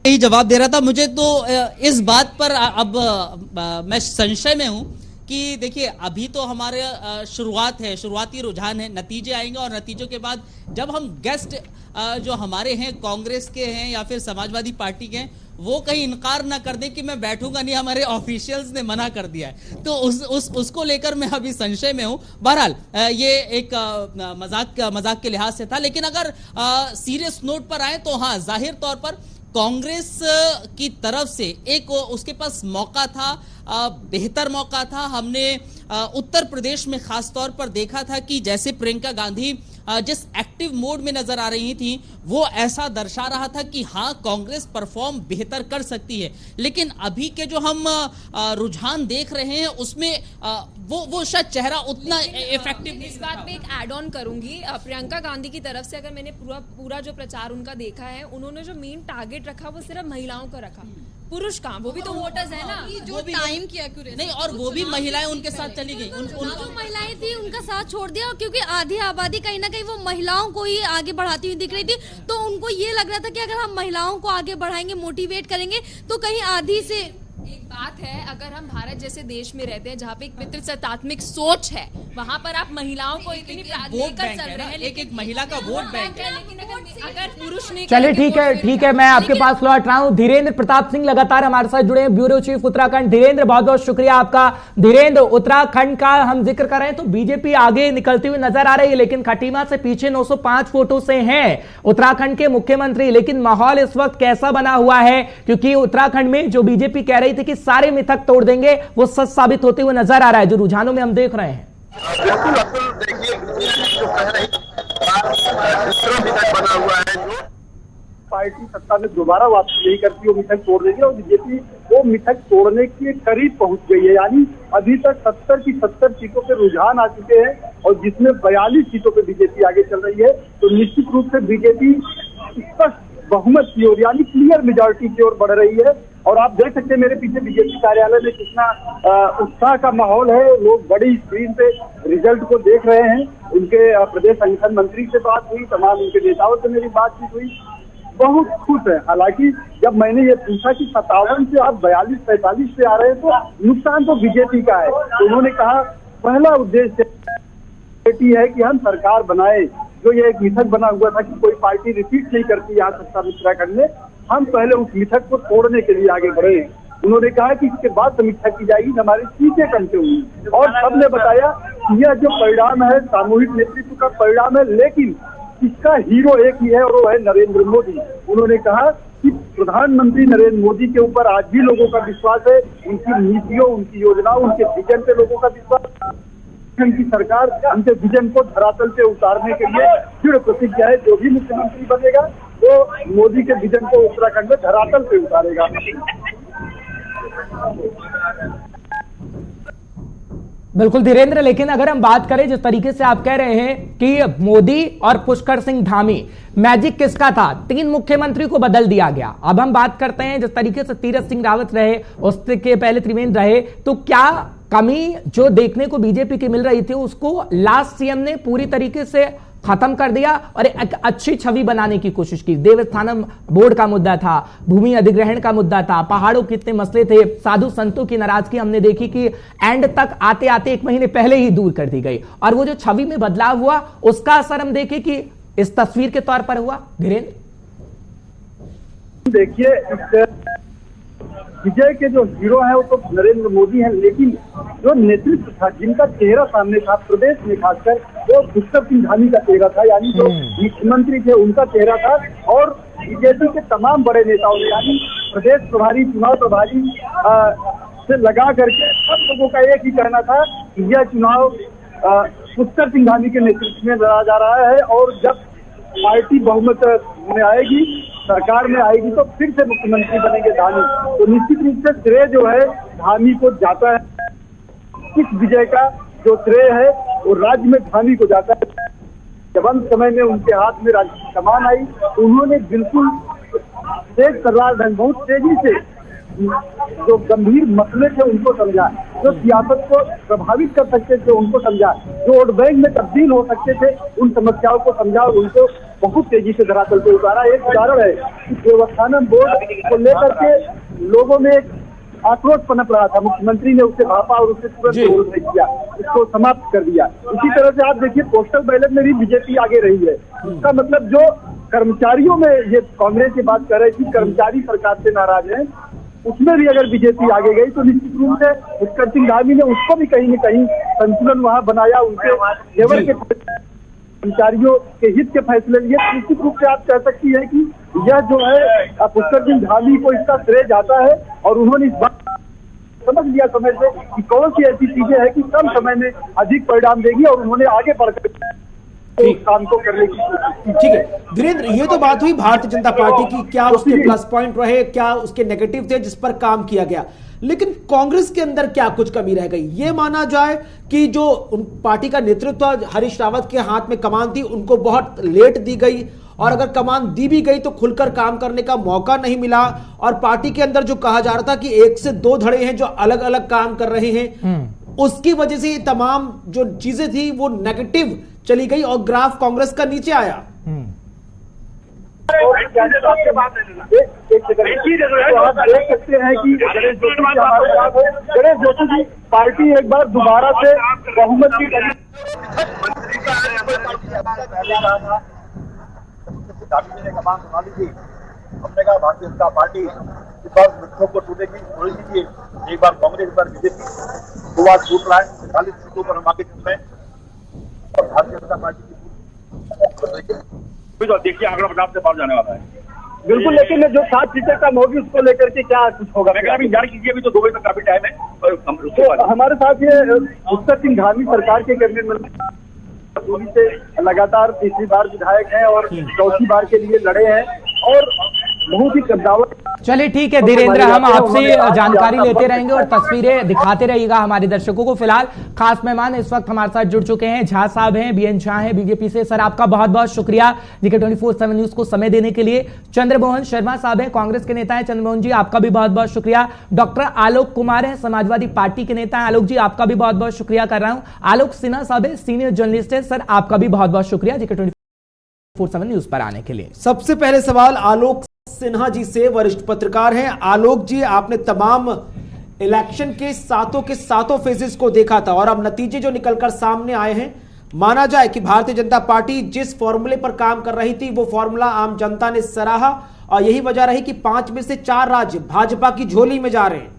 यही जवाब दे रहा था। मुझे तो इस बात पर अब मैं संशय में हूं कि देखिए अभी तो हमारे शुरुआत है, शुरुआती रुझान है, नतीजे आएंगे और नतीजों के बाद जब हम गेस्ट जो हमारे हैं कांग्रेस के हैं या फिर समाजवादी पार्टी के हैं, वो कहीं इनकार ना कर दे कि मैं बैठूंगा नहीं, हमारे ऑफिशियल्स ने मना कर दिया है, तो उसको लेकर मैं अभी संशय में हूं। बहरहाल ये एक मजाक के लिहाज से था, लेकिन अगर सीरियस नोट पर आए तो हाँ, जाहिर तौर पर कांग्रेस की तरफ से एक उसके पास मौका था, बेहतर मौका था। हमने उत्तर प्रदेश में खासतौर पर देखा था कि जैसे प्रियंका गांधी जिस एक्टिव मोड में नजर आ रही थी वो ऐसा दर्शा रहा था कि हाँ कांग्रेस परफॉर्म बेहतर कर सकती है, लेकिन अभी के जो हम रुझान देख रहे हैं उसमें वो शायद चेहरा उतना इफेक्टिव नहीं। इस बात में एक ऐड ऑन करूंगी, प्रियंका गांधी की तरफ से अगर मैंने पूरा जो प्रचार उनका देखा है, उन्होंने जो मेन टारगेट रखा वो सिर्फ महिलाओं का रखा। पुरुष कहाँ, वो भी तो वोटर्स है ना, जो टाइम की एक्यूरेसी नहीं, और वो भी महिलाएं उनके साथ चली गई। जो महिलाएं थी उनका साथ छोड़ दिया, क्योंकि आधी आबादी कहीं ना कहीं वो महिलाओं को ही आगे बढ़ाती हुई दिख रही थी। तो उनको ये लग रहा था कि अगर हम महिलाओं को आगे बढ़ाएंगे, मोटिवेट करेंगे, तो कहीं आधी से एक बात है, अगर हम भारत जैसे देश में रहते हैं जहाँ पे एक पितृसत्तात्मक सोच है, वहाँ पर आप महिलाओं को इतनी प्राथमिकता चल रहे हैं, एक महिला का वोट बैंक है। लेकिन अगर पुरुष ने चलिए ठीक है, मैं आपके पास लौट रहा हूं। धीरेन्द्र प्रताप सिंह लगातार हमारे साथ जुड़े हैं, ब्यूरो चीफ उत्तराखंड। धीरेन्द्र, बहुत बहुत शुक्रिया आपका। धीरेन्द्र, उत्तराखंड का हम जिक्र कर रहे हैं तो बीजेपी आगे निकलती हुई नजर आ रही है, लेकिन खटीमा से पीछे 905 वोटों से हैं उत्तराखंड के मुख्यमंत्री। लेकिन माहौल इस वक्त कैसा बना हुआ है, क्योंकि उत्तराखंड में जो बीजेपी कह रही थी कि सारे मिथक तोड़ देंगे, वो सच साबित होते हुए नजर आ रहा है, जो रुझानों में हम देख रहे हैं। बिल्कुल देखिए जो कह रही मिथक बना हुआ है, जो पार्टी सत्ता में दोबारा वापसी नहीं करती वो मिथक तोड़ देगी, और बीजेपी वो मिथक तोड़ने के करीब पहुंच गई है। यानी अभी तक 70 की 70 सीटों पे रुझान आ चुके हैं, और जिसमें 42 सीटों पे बीजेपी आगे चल रही है। तो निश्चित रूप से बीजेपी स्पष्ट बहुमत की ओर, यानी क्लियर मेजॉरिटी की ओर बढ़ रही है। और आप देख सकते हैं मेरे पीछे बीजेपी कार्यालय में कितना उत्साह का माहौल है। लोग बड़ी स्क्रीन पे रिजल्ट को देख रहे हैं। उनके प्रदेश संगठन मंत्री से बात हुई, तमाम उनके नेताओं से मेरी बातचीत हुई, बहुत खुश है। हालांकि जब मैंने ये पूछा कि 57 से आप 42-45 पे आ रहे हैं तो नुकसान तो बीजेपी का है, तो उन्होंने कहा पहला उद्देश्य है कि हम सरकार बनाए। जो ये एक मिथक बना हुआ था कि कोई पार्टी रिपीट नहीं करती यहाँ सत्ता उत्तराखंड में, हम पहले उस मिथक को तोड़ने के लिए आगे बढ़े हैं। उन्होंने कहा कि इसके बाद समीक्षा की जाएगी, हमारी सीटें कम से हुई। और सबने बताया कि यह जो परिणाम है सामूहिक नेतृत्व का परिणाम है, लेकिन इसका हीरो एक ही है और वो है नरेंद्र मोदी। उन्होंने कहा कि प्रधानमंत्री नरेंद्र मोदी के ऊपर आज भी लोगों का विश्वास है, उनकी नीतियों, उनकी योजनाओं, उनके विजन पे लोगों का विश्वास। की सरकार उनके विजन को धरातल पे उतारने के लिए दृढ़ प्रतिज्ञा है। जो भी मुख्यमंत्री बनेगा वो मोदी के विजन को उत्तराखंड में धरातल पे उतारेगा। बिल्कुल धीरेन्द्र, लेकिन अगर हम बात करें जिस तरीके से आप कह रहे हैं कि मोदी और पुष्कर सिंह धामी, मैजिक किसका था? 3 मुख्यमंत्री को बदल दिया गया। अब हम बात करते हैं जिस तरीके से तीरथ सिंह रावत रहे, उसके पहले त्रिवेंद्र रहे, तो क्या कमी जो देखने को बीजेपी की मिल रही थी उसको लास्ट सीएम ने पूरी तरीके से खत्म कर दिया और एक अच्छी छवि बनाने की कोशिश की? देवस्थानम बोर्ड का मुद्दा था, भूमि अधिग्रहण का मुद्दा था, पहाड़ों के इतने मसले थे, साधु संतों की नाराजगी हमने देखी कि एंड तक आते आते 1 महीने पहले ही दूर कर दी गई, और वो जो छवि में बदलाव हुआ उसका असर हम देखे कि इस तस्वीर के तौर पर हुआ। धीरेन्द्र, देखिए विजय के जो हीरो है वो तो नरेंद्र मोदी हैं, लेकिन जो नेतृत्व था, जिनका चेहरा सामने था प्रदेश में खासकर, वो पुष्कर सिंह धामी का चेहरा था। यानी जो मुख्यमंत्री थे उनका चेहरा था। और बीजेपी के तमाम बड़े नेताओं ने, यानी प्रदेश प्रभारी, चुनाव प्रभारी से लगा करके सब लोगों का एक ही कहना था कि यह चुनाव पुष्कर सिंह धामी के नेतृत्व में लड़ा जा रहा है, और जब पार्टी बहुमत में आएगी, सरकार में आएगी, तो फिर से मुख्यमंत्री बनेंगे धामी। तो निश्चित रूप से श्रेय जो है धामी को जाता है। इस विजय का जो श्रेय है वो राज्य में धामी को जाता है। जब अंत समय में उनके हाथ में राज्य की कमान आई, उन्होंने बिल्कुल तेज तर्रार ढंग, बहुत तेजी से जो गंभीर मसले थे उनको समझा, जो सियासत को प्रभावित कर सकते थे उनको समझा, जो वोट बैंक में तब्दील हो सकते थे उन समस्याओं को समझा और उनको बहुत तेजी से धरातल पे उतारा। एक उदाहरण है कि देवस्थानम बोर्ड को लेकर के लोगों में एक आक्रोश पनप रहा था, मुख्यमंत्री ने उसे भापा और उसे तुरंत विरोध नहीं किया, उसको समाप्त कर दिया। इसी तरह से आप देखिए पोस्टल बैलेट में भी बीजेपी आगे रही है। इसका मतलब जो कर्मचारियों में, ये कांग्रेस की बात कर रही थी, कर्मचारी सरकार से नाराज है, उसमें भी अगर बीजेपी आगे गई तो निश्चित रूप से पुष्कर सिंह धामी ने उसको भी कहीं न कहीं संतुलन वहां बनाया। उनके लेवल के कर्मचारियों के हित के फैसले लिए। निश्चित रूप से आप कह सकती है कि यह जो है पुष्कर सिंह धामी को इसका श्रेय जाता है और उन्होंने इस बात समझ लिया समय से कि कौन सी ऐसी चीजें हैं कि कम समय में अधिक परिणाम देगी और उन्होंने आगे बढ़कर उस काम को करने की कोशिश की। ठीक है वीरेंद्र, ये तो बात हुई भारतीय जनता पार्टी की, क्या उसके प्लस पॉइंट रहे, क्या उसके नेगेटिव थे जिस पर काम किया गया, लेकिन कांग्रेस के अंदर क्या कुछ कमी रह गई? ये माना जाए कि जो उन पार्टी का नेतृत्व हरीश रावत के हाथ में कमान थी उनको बहुत लेट दी गई, और अगर कमान दी भी गई तो खुलकर काम करने का मौका नहीं मिला, और पार्टी के अंदर जो कहा जा रहा था कि 1 से 2 धड़े हैं जो अलग अलग काम कर रहे हैं, उसकी वजह से तमाम जो चीजें थी वो नेगेटिव चली गई और ग्राफ कांग्रेस का नीचे आया। एक सेकंड, तो आप देख सकते हैं कि गणेश जोशी हमारे साथ है। गणेश जोशी जी, पार्टी एक बार दोबारा से बहुमत की हमने कहा भारतीय जनता पार्टी इस बार मित्रों को टूटेगी, थोड़ी सी एक बार कांग्रेस, एक बार बीजेपी, 2 बार छूट रहा है। 40 सीटों पर हम आगे चल रहे हैं और भारतीय जनता पार्टी की देखिए आंकड़ा 50 से पार जाने वाला है। बिल्कुल, लेकिन जो 7 सीटें कम होगी उसको लेकर के क्या कुछ होगा? अभी जारी कीजिए, अभी तो 2 बजे तक काफी टाइम है। और तो हमारे साथ ये पुष्कर सिंह धामी सरकार के कैबिनेट मंत्री से लगातार तीसरी बार विधायक हैं और चौथी बार के लिए लड़े हैं और बहुत ही कद्दावर। चलिए ठीक है धीरेन्द्र, हम आपसे जानकारी लेते रहेंगे और तस्वीरें दिखाते रहिएगा हमारे दर्शकों को। फिलहाल खास मेहमान इस वक्त हमारे साथ जुड़ चुके हैं, झा साहब हैं, बीएन झा हैं बीजेपी से। सर आपका बहुत बहुत शुक्रिया जीके 24/7 न्यूज को समय देने के लिए। चंद्रमोहन शर्मा साहब हैं, कांग्रेस के नेता हैं। चंद्रमोहन जी आपका भी बहुत बहुत शुक्रिया। डॉक्टर आलोक कुमार हैं, समाजवादी पार्टी के नेता हैं। आलोक जी आपका भी बहुत बहुत शुक्रिया कर रहा हूं। आलोक सिन्हा साहब है, सीनियर जर्नलिस्ट है। सर आपका भी बहुत बहुत शुक्रिया जीके 24/7 न्यूज पर आने के लिए। सबसे पहले सवाल आलोक सिन्हा जी से, वरिष्ठ पत्रकार हैं। आलोक जी, आपने तमाम इलेक्शन के सातों फेजेस को देखा था और अब नतीजे जो निकलकर सामने आए हैं, माना जाए कि भारतीय जनता पार्टी जिस फॉर्मूले पर काम कर रही थी वो फॉर्मूला आम जनता ने सराहा और यही वजह रही कि 5 में से 4 राज्य भाजपा की झोली में जा रहे हैं।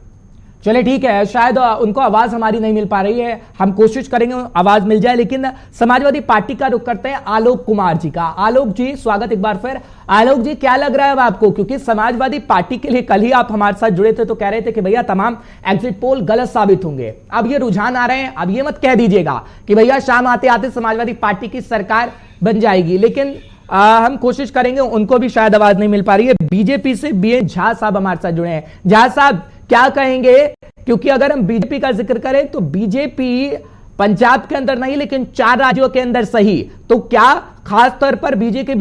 चले ठीक है, शायद उनको आवाज हमारी नहीं मिल पा रही है, हम कोशिश करेंगे आवाज मिल जाए। लेकिन समाजवादी पार्टी का रुख करते हैं आलोक कुमार जी का। आलोक जी स्वागत एक बार फिर। आलोक जी क्या लग रहा है अब आपको, क्योंकि समाजवादी पार्टी के लिए कल ही आप हमारे साथ जुड़े थे तो कह रहे थे कि भैया तमाम एग्जिट पोल गलत साबित होंगे, अब ये रुझान आ रहे हैं, अब ये मत कह दीजिएगा कि भैया शाम आते आते समाजवादी पार्टी की सरकार बन जाएगी, लेकिन हम कोशिश करेंगे, उनको भी शायद आवाज नहीं मिल पा रही है। बीजेपी से बीएन झा साहब हमारे साथ जुड़े हैं। झा साहब क्या कहेंगे, क्योंकि अगर हम बीजेपी का जिक्र करें तो बीजेपी पंजाब के अंदर नहीं लेकिन 4 राज्यों के अंदर सही, तो क्या खास तौर पर बीजेपी के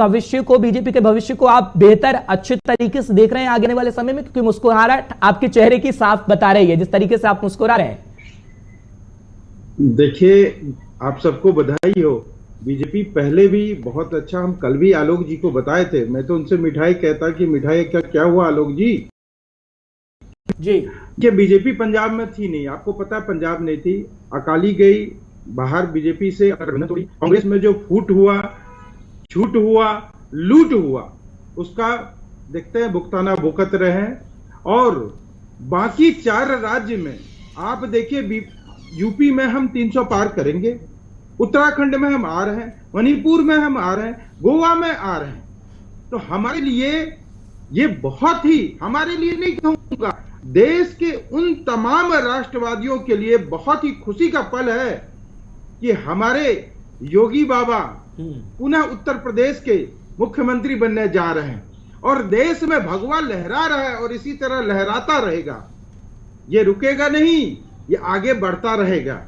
भविष्य को आप बेहतर अच्छे तरीके से देख रहे हैं आगे वाले समय में, क्योंकि मुस्कुराहट आपके चेहरे की साफ बता रही है जिस तरीके से आप मुस्कुरा रहे हैं। देखिए आप सबको बधाई हो, बीजेपी पहले भी बहुत अच्छा, हम कल भी आलोक जी को बताए थे, मैं तो उनसे मिठाई कहता कि मिठाई का क्या हुआ आलोक जी जी, कि बीजेपी पंजाब में थी नहीं, आपको पता है पंजाब नहीं थी, अकाली गई बाहर बीजेपी से, कांग्रेस में जो फूट हुआ, छूट हुआ, लूट हुआ, उसका देखते हैं भुगताना भुगत रहे हैं। और बाकी 4 राज्य में आप देखिए, यूपी में हम 300 पार करेंगे, उत्तराखंड में हम आ रहे हैं, मणिपुर में हम आ रहे हैं, गोवा में आ रहे हैं। तो हमारे लिए ये बहुत ही, हमारे लिए नहीं कहूंगा, देश के उन तमाम राष्ट्रवादियों के लिए बहुत ही खुशी का पल है कि हमारे योगी बाबा पुनः उत्तर प्रदेश के मुख्यमंत्री बनने जा रहे हैं और देश में भगवा लहरा रहा है और इसी तरह लहराता रहेगा, ये रुकेगा नहीं, ये आगे बढ़ता रहेगा।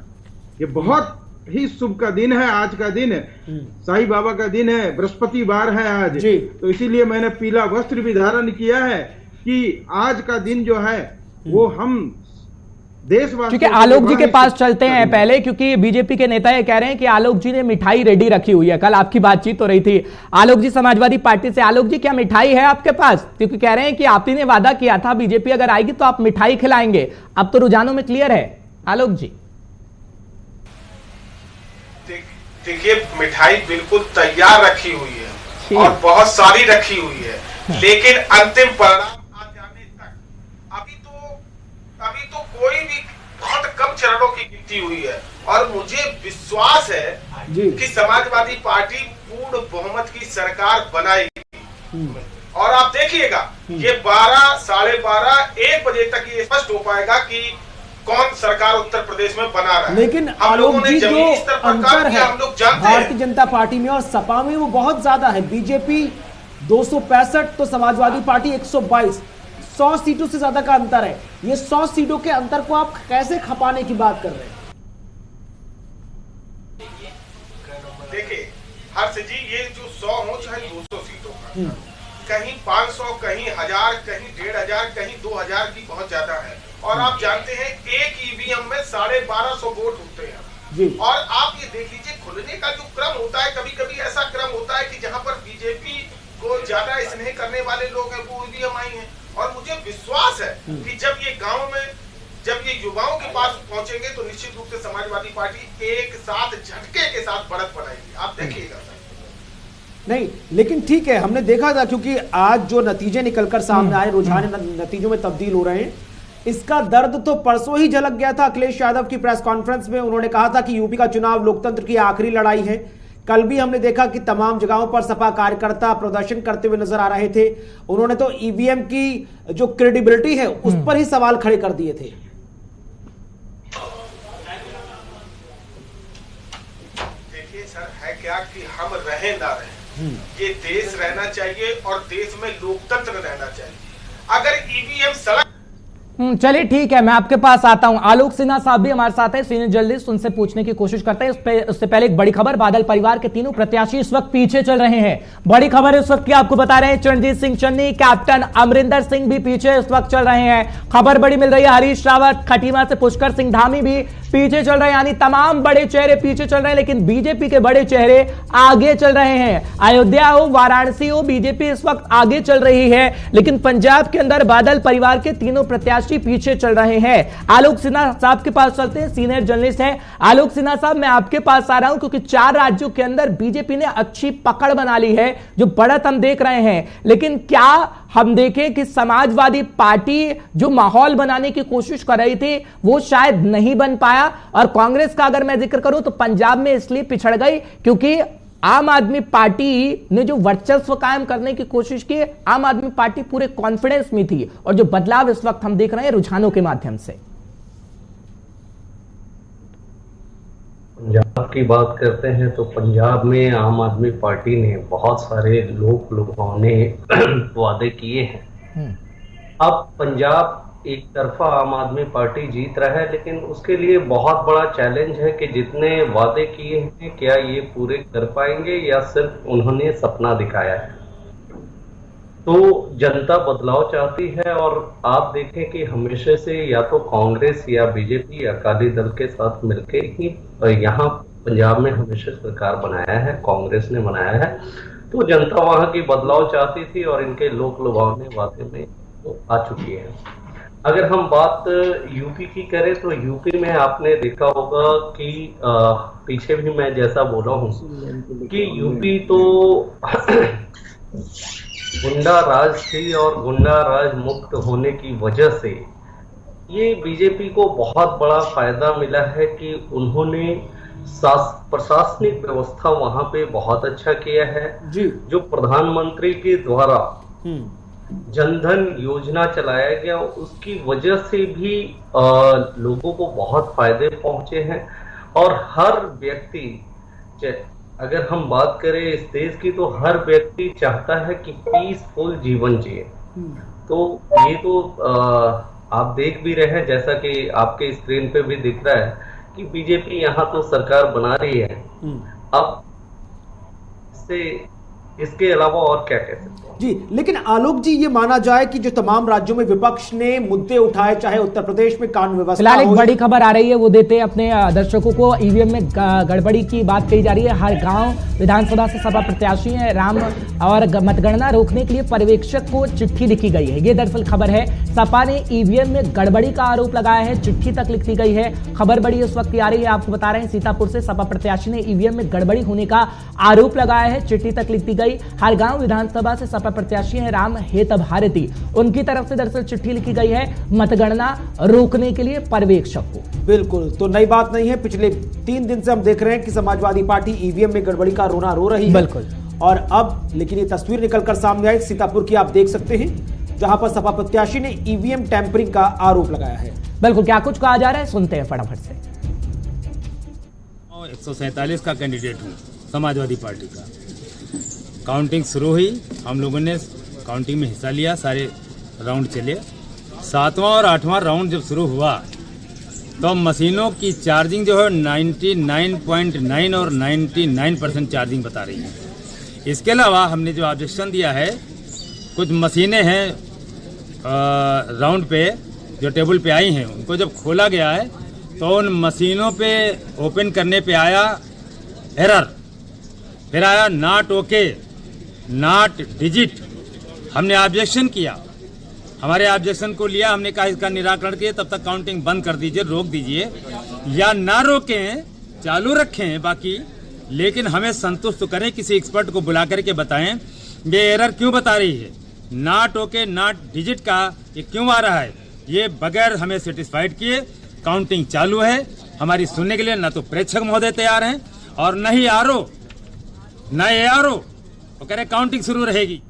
ये बहुत ही शुभ का दिन है, आज का दिन है, साईं बाबा का दिन है, बृहस्पतिवार है आज, तो इसीलिए मैंने पीला वस्त्र भी धारण किया है कि आज का दिन जो है वो हम देशवासी। क्योंकि आलोक जी के पास चलते हैं पहले, क्योंकि बीजेपी के नेता ये कह रहे हैं कि आलोक जी ने मिठाई रेडी रखी हुई है, कल आपकी बातचीत हो रही थी आलोक जी समाजवादी पार्टी से। आलोक जी क्या मिठाई है आपके पास, क्योंकि कह रहे हैं कि आप ही ने वादा किया था बीजेपी अगर आएगी तो आप मिठाई खिलाएंगे, अब तो रुझानों में क्लियर है आलोक जी। देखिए मिठाई बिल्कुल तैयार रखी हुई है और बहुत सारी रखी हुई है, लेकिन अंतिम परिणाम आ जाने तक अभी तो कोई भी बहुत कम चरणों की गिनती हुई है और मुझे विश्वास है कि समाजवादी पार्टी पूर्ण बहुमत की सरकार बनाएगी। और आप देखिएगा ये 12, साढ़े 12, 1 बजे तक ये स्पष्ट हो पाएगा कि कौन सरकार उत्तर प्रदेश में बना रहा है। लेकिन आलोक जी, जो अंतर है भारतीय जनता पार्टी में और सपा में वो बहुत ज्यादा है। बीजेपी 265 तो समाजवादी पार्टी 122, 100 सीटों से ज्यादा का अंतर है। ये 100 सीटों के अंतर को आप कैसे खपाने की बात कर रहे हैं? देखिए हर्ष जी, ये जो 100 हो चाहे 200 सीटों का, कहीं 500, कहीं 1000, कहीं 1500, कहीं 2000 की बहुत ज्यादा है। और आप जानते हैं एक ईवीएम में 1250 वोट होते हैं। और आप ये देख लीजिए खुलने का जो क्रम होता है, कभी कभी ऐसा क्रम होता है कि जहां पर बीजेपी को ज्यादा स्नेह करने वाले लोग हैं वो ईवीएम आई हैं। और मुझे विश्वास है कि जब ये गाँव में, जब ये युवाओं के पास पहुंचेंगे तो निश्चित रूप से समाजवादी पार्टी एक साथ झटके के साथ बढ़त बनाएगी। आप देखिएगा। नहीं, लेकिन ठीक है, हमने देखा था क्योंकि आज जो नतीजे निकलकर सामने आए, रुझान नतीजों में तब्दील हो रहे हैं, इसका दर्द तो परसों ही झलक गया था। अखिलेश यादव की प्रेस कॉन्फ्रेंस में उन्होंने कहा था कि यूपी का चुनाव लोकतंत्र की आखिरी लड़ाई है। कल भी हमने देखा कि तमाम जगहों पर सपा कार्यकर्ता प्रदर्शन करते हुए नजर आ रहे थे। उन्होंने तो ईवीएम की जो क्रेडिबिलिटी है उस पर ही सवाल खड़े कर दिए थे। देखिए सर, है क्या कि हम रहे ना रहे, ये देश रहना चाहिए और देश में लोकतंत्र रहना चाहिए। अगर ईवीएम सड़क चलिए ठीक है, मैं आपके पास आता हूं। आलोक सिन्हा साहब भी हमारे साथ हैं, सीनियर जर्नलिस्ट, उनसे पूछने की कोशिश करते हैं। उससे पहले एक बड़ी खबर, बादल परिवार के तीनों प्रत्याशी इस वक्त पीछे चल रहे हैं। बड़ी खबर इस वक्त की आपको बता रहे हैं, चरणजीत सिंह चन्नी, कैप्टन अमरिंदर सिंह भी पीछे इस वक्त चल रहे हैं। खबर बड़ी मिल रही है, हरीश रावत, खटीमा से पुष्कर सिंह धामी भी पीछे चल रहे हैं। यानी तमाम बड़े चेहरे पीछे चल रहे हैं, लेकिन बीजेपी के बड़े चेहरे आगे चल रहे हैं। अयोध्या हो, वाराणसी हो, बीजेपी इस वक्त आगे चल रही है, लेकिन पंजाब के अंदर बादल परिवार के तीनों प्रत्याशी पीछे चल रहे हैं। आलोक सिन्हा साहब के पास चलते हैं, सीनियर जर्नलिस्ट हैं। आलोक सिन्हा साहब, मैं आपके पास आ रहा हूं क्योंकि 4 राज्यों के अंदर बीजेपी ने अच्छी पकड़ बना ली है, जो बढ़त हम देख रहे हैं। लेकिन क्या हम देखें कि समाजवादी पार्टी जो माहौल बनाने की कोशिश कर रही थी वो शायद नहीं बन पाया। और कांग्रेस का अगर मैं जिक्र करूं तो पंजाब में इसलिए पिछड़ गई क्योंकि आम आदमी पार्टी ने जो वर्चस्व कायम करने की कोशिश की, आम आदमी पार्टी पूरे कॉन्फिडेंस में थी। और जो बदलाव इस वक्त हम देख रहे हैं रुझानों के माध्यम से। पंजाब की बात करते हैं तो पंजाब में आम आदमी पार्टी ने बहुत सारे लुभावने वादे किए हैं। अब पंजाब एक तरफा आम आदमी पार्टी जीत रहा है, लेकिन उसके लिए बहुत बड़ा चैलेंज है कि जितने वादे किए हैं क्या ये पूरे कर पाएंगे या सिर्फ उन्होंने सपना दिखाया है। तो जनता बदलाव चाहती है और आप देखें कि हमेशा से या तो कांग्रेस या बीजेपी अकाली दल के साथ मिलकर ही यहाँ पंजाब में हमेशा सरकार बनाया है, कांग्रेस ने बनाया है। तो जनता वहां की बदलाव चाहती थी और इनके लोक लुभावने वादे में तो आ चुकी है। अगर हम बात यूपी की करें तो यूपी में आपने देखा होगा कि पीछे भी मैं जैसा बोला हूं कि यूपी तो गुंडा राज थी और गुंडा राज मुक्त होने की वजह से ये बीजेपी को बहुत बड़ा फायदा मिला है कि उन्होंने प्रशासनिक व्यवस्था वहां पे बहुत अच्छा किया है जी। जो प्रधानमंत्री के द्वारा जनधन योजना चलाया गया उसकी वजह से भी लोगों को बहुत फायदे पहुंचे हैं। और हर व्यक्ति, अगर हम बात करें इस देश की, तो हर व्यक्ति चाहता है कि पीसफुल जीवन जिए। तो ये तो आप देख भी रहे हैं, जैसा कि आपके स्क्रीन पे भी दिख रहा है कि बीजेपी यहाँ तो सरकार बना रही है। अब इसके अलावा और क्या कह सकते हैं जी। लेकिन आलोक जी, ये माना जाए कि जो तमाम राज्यों में विपक्ष ने मुद्दे उठाए, चाहे उत्तर प्रदेश में कानून व्यवस्था, फिलहाल एक बड़ी खबर आ रही है, वो देते हैं अपने दर्शकों को। ईवीएम में गड़बड़ी की बात कही जा रही है। हर गांव विधानसभा से सपा प्रत्याशी हैं, राम और मतगणना रोकने के लिए पर्यवेक्षक को चिट्ठी लिखी गई है। ये दरअसल खबर है, सपा ने ईवीएम में गड़बड़ी का आरोप लगाया है, चिट्ठी तक लिख दी गई है। खबर बड़ी इस वक्त आ रही है, आपको बता रहे हैं, सीतापुर से सपा प्रत्याशी ने ईवीएम में गड़बड़ी होने का आरोप लगाया है, चिट्ठी तक लिख दी गई। गई। हरगांव विधानसभा से सपा प्रत्याशी हैं राम हेतभ भारती, उनकी तरफ से दरअसल चिट्ठी लिखी गई है मतगणना रोकने के लिए पर्यवेक्षक को। बिल्कुल, तो नई बात नहीं है। पिछले 3 दिन से हम देख रहे हैं कि समाजवादी पार्टी ईवीएम में गड़बड़ी का रोना रो रही है। बिल्कुल। और अब लेकिन ये तस्वीर निकलकर सामने आई सीतापुर की, आप देख सकते हैं, जहां पर सपा प्रत्याशी ने ईवीएम टैंपरिंग का आरोप लगाया है। बिल्कुल, क्या कुछ कहा जा रहा है सुनते हैं फटाफट से। 147 का कैंडिडेट हूँ समाजवादी पार्टी का। काउंटिंग शुरू हुई, हम लोगों ने काउंटिंग में हिस्सा लिया, सारे राउंड चले। 7वां और 8वां राउंड जब शुरू हुआ तो मशीनों की चार्जिंग जो है 99.9 और 99% चार्जिंग बता रही है। इसके अलावा हमने जो ऑब्जेक्शन दिया है, कुछ मशीनें हैं राउंड पे जो टेबल पे आई हैं, उनको जब खोला गया है तो उन मशीनों पे ओपन करने पे आया एरर, फिर आया नॉट ओके, नॉट डिजिट। हमने ऑब्जेक्शन किया, हमारे ऑब्जेक्शन को लिया, हमने कहा इसका निराकरण किए, तब तक काउंटिंग बंद कर दीजिए, रोक दीजिए, या ना रोकें, चालू रखें बाकी, लेकिन हमें संतुष्ट तो करें, किसी एक्सपर्ट को बुला करके बताएं ये एरर क्यों बता रही है, नॉट ओके नॉट डिजिट का ये क्यों आ रहा है। ये बगैर हमें सेटिस्फाइड किए काउंटिंग चालू है। हमारी सुनने के लिए न तो प्रेक्षक महोदय तैयार हैं और न ही आरओ, न एआरओ, वो कह रहे काउंटिंग शुरू रहेगी।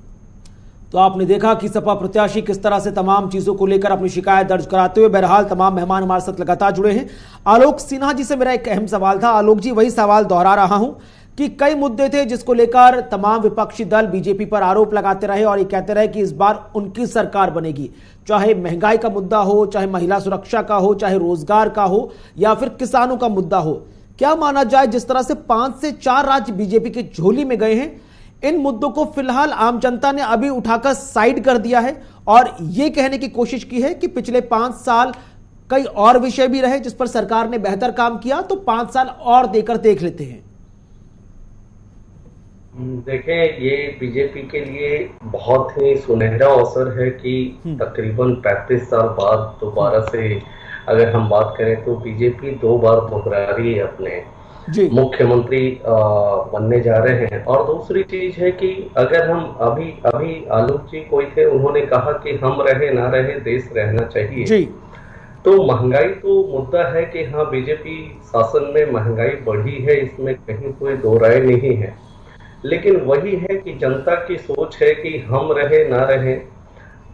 तो आपने देखा कि सपा प्रत्याशी किस तरह से तमाम चीजों को लेकर अपनी शिकायत दर्ज कराते हुए, बहरहाल तमाम मेहमान हमारे साथ लगातार जुड़े हैं। आलोक सिन्हा जी से मेरा एक अहम सवाल था। आलोक जी, वही सवाल दोहरा रहा हूं कि कई मुद्दे थे जिसको लेकर तमाम विपक्षी दल बीजेपी पर आरोप लगाते रहे और ये कहते रहे कि इस बार उनकी सरकार बनेगी, चाहे महंगाई का मुद्दा हो, चाहे महिला सुरक्षा का हो, चाहे रोजगार का हो, या फिर किसानों का मुद्दा हो। क्या माना जाए, जिस तरह से 5 से 4 राज्य बीजेपी की झोली में गए हैं, इन मुद्दों को फिलहाल आम जनता ने अभी उठाकर साइड कर दिया है और यह कहने की कोशिश की है कि पिछले 5 साल कई और विषय भी रहे जिस पर सरकार ने बेहतर काम किया, तो 5 साल और देकर देख लेते हैं। देखें, ये बीजेपी के लिए बहुत ही सुनहरा अवसर है कि तकरीबन 35 साल बाद दोबारा से अगर हम बात करें तो बीजेपी 2 बार दोहरा रही है, अपने मुख्यमंत्री बनने जा रहे हैं। और दूसरी चीज है कि अगर हम अभी आलोक जी कोई थे, उन्होंने कहा कि हम रहे ना रहे देश रहना चाहिए जी। तो महंगाई तो मुद्दा है कि हाँ, बीजेपी शासन में महंगाई बढ़ी है, इसमें कहीं कोई दो राय नहीं है, लेकिन वही है कि जनता की सोच है कि हम रहे ना रहे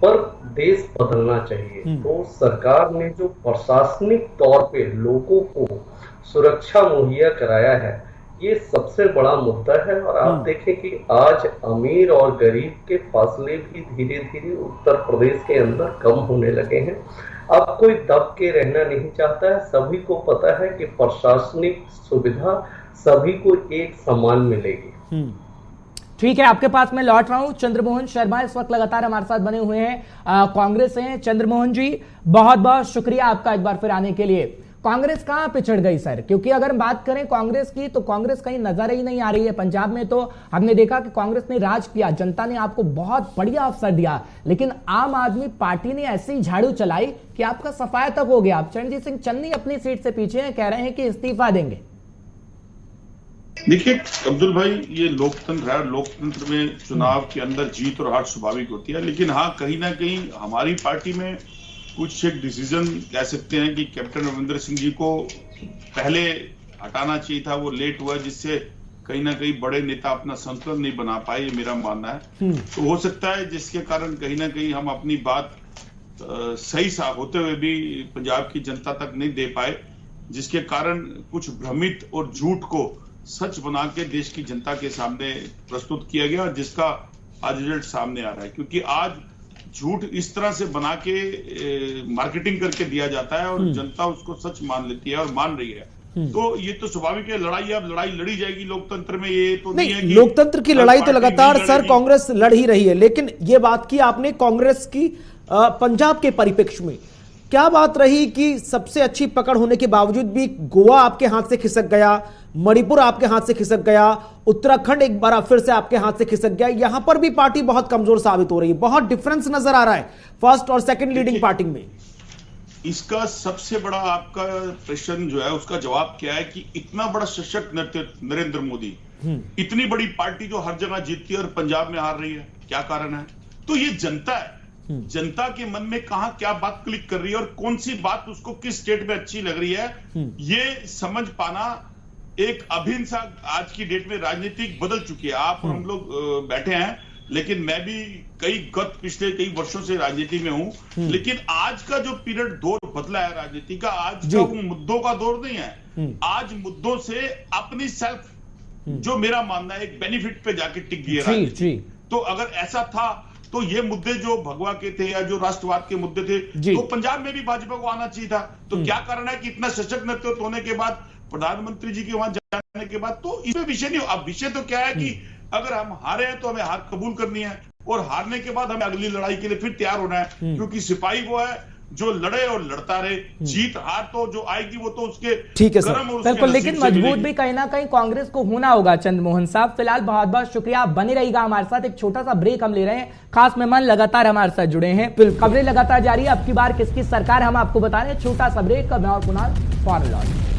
पर देश बदलना चाहिए। तो सरकार ने जो प्रशासनिक तौर पे लोगों को सुरक्षा मुहैया कराया है, ये सबसे बड़ा मुद्दा है। और आप देखें कि आज अमीर और गरीब के फासले भी धीरे धीरे उत्तर प्रदेश के अंदर कम होने लगे हैं। अब कोई दब के रहना नहीं चाहता है, सभी को पता है कि प्रशासनिक सुविधा सभी को एक समान मिलेगी। ठीक है, आपके पास मैं लौट रहा हूं। चंद्रमोहन शर्मा इस वक्त लगातार हमारे साथ बने हुए हैं, कांग्रेस से हैं। चंद्रमोहन जी, बहुत बहुत शुक्रिया आपका एक बार फिर आने के लिए। कांग्रेस कहां पिछड़ गई सर? क्योंकि अगर हम बात करें कांग्रेस की, तो कांग्रेस कहीं नजर ही नहीं आ रही है। पंजाब में तो हमने देखा कि कांग्रेस ने राज किया, जनता ने आपको बहुत बढ़िया अवसर दिया, लेकिन आम आदमी पार्टी ने ऐसी झाड़ू चलाई कि आपका सफाया तक हो गया। आप चरणजीत सिंह चन्नी अपनी सीट से पीछे हैं, कह रहे हैं कि इस्तीफा देंगे। देखिए अब्दुल भाई, ये लोकतंत्र है, लोकतंत्र में चुनाव के अंदर जीत और हार स्वाभाविक होती है, लेकिन हाँ, कहीं ना कहीं हमारी पार्टी में कुछ एक डिसीजन कह सकते हैं कि कैप्टन अमरिंदर सिंह जी को पहले हटाना चाहिए था, वो लेट हुआ, जिससे कहीं ना कहीं बड़े नेता अपना संतुलन नहीं बना पाए, ये मेरा मानना है। तो हो सकता है जिसके कारण कहीं ना कहीं हम अपनी बात सही साफ होते हुए भी पंजाब की जनता तक नहीं दे पाए, जिसके कारण कुछ भ्रमित और झूठ को सच बना के देश की जनता के सामने प्रस्तुत किया गया, और जिसका आज रिजल्ट सामने आ रहा है। क्योंकि आज झूठ इस तरह से बना के मार्केटिंग करके दिया जाता है और जनता उसको सच मान लेती है और मान रही है। तो ये तो स्वाभाविक है, लड़ाई अब लड़ाई लड़ी जाएगी लोकतंत्र में, ये तो नहीं है कि लोकतंत्र की लड़ाई तो लगातार सर कांग्रेस लड़ ही रही है, लेकिन ये बात की आपने कांग्रेस की पंजाब के परिप्रेक्ष्य में क्या बात रही कि सबसे अच्छी पकड़ होने के बावजूद भी गोवा आपके हाथ से खिसक गया, मणिपुर आपके हाथ से खिसक गया, उत्तराखंड एक बार फिर से आपके हाथ से खिसक गया, यहां पर भी पार्टी बहुत कमजोर साबित हो रही है, बहुत डिफरेंस नजर आ रहा है फर्स्ट और सेकंड लीडिंग पार्टी में। इसका सबसे बड़ा आपका प्रश्न जो है उसका जवाब क्या है कि इतना बड़ा सशक्त नरेंद्र मोदी, इतनी बड़ी पार्टी जो हर जगह जीतती है और पंजाब में हार रही है, क्या कारण है? तो ये जनता है, जनता के मन में कहां क्या बात क्लिक कर रही है और कौन सी बात उसको किस स्टेट में अच्छी लग रही है, ये समझ पाना एक अभिन्न सा आज की डेट में राजनीति बदल चुकी है। आप और हम लोग बैठे हैं, लेकिन मैं भी पिछले कई वर्षों से राजनीति में हूं, लेकिन आज का जो पीरियड दौर बदला है राजनीति का, आज का वो मुद्दों का दौर नहीं है। आज मुद्दों से अपनी सेल्फ, जो मेरा मानना है, एक बेनिफिट पे जाके टिक गई है राजनीति। तो अगर ऐसा था तो ये मुद्दे जो भगवा के थे या जो राष्ट्रवाद के मुद्दे थे, तो पंजाब में भी भाजपा को आना चाहिए था। तो क्या कारण है कि इतना सशक्त नेतृत्व होने के बाद, प्रधानमंत्री जी के वहां जाने के बाद, तो इसमें विषय नहीं। अब विषय तो क्या है कि अगर हम हारे हैं तो हमें हार कबूल करनी है, और हारने के बाद हमें अगली लड़ाई के लिए फिर तैयार होना है, क्योंकि सिपाही वो है जो लड़े और लड़ता रहे। जीत हार तो जो आएगी वो तो उसके ठीक है सर, बिल्कुल, लेकिन मजबूत भी कहीं ना कहीं कांग्रेस को होना होगा। चंद्रमोहन साहब, फिलहाल बहुत बहुत शुक्रिया, आप बने रहिएगा हमारे साथ। एक छोटा सा ब्रेक हम ले रहे हैं, खास मेहमान लगातार हमारे साथ जुड़े हैं, खबरें लगातार जारी है। अब की बार किसकी सरकार हम आपको बता रहे हैं। छोटा सा ब्रेक, मैं और कुणाल फौरन लौट।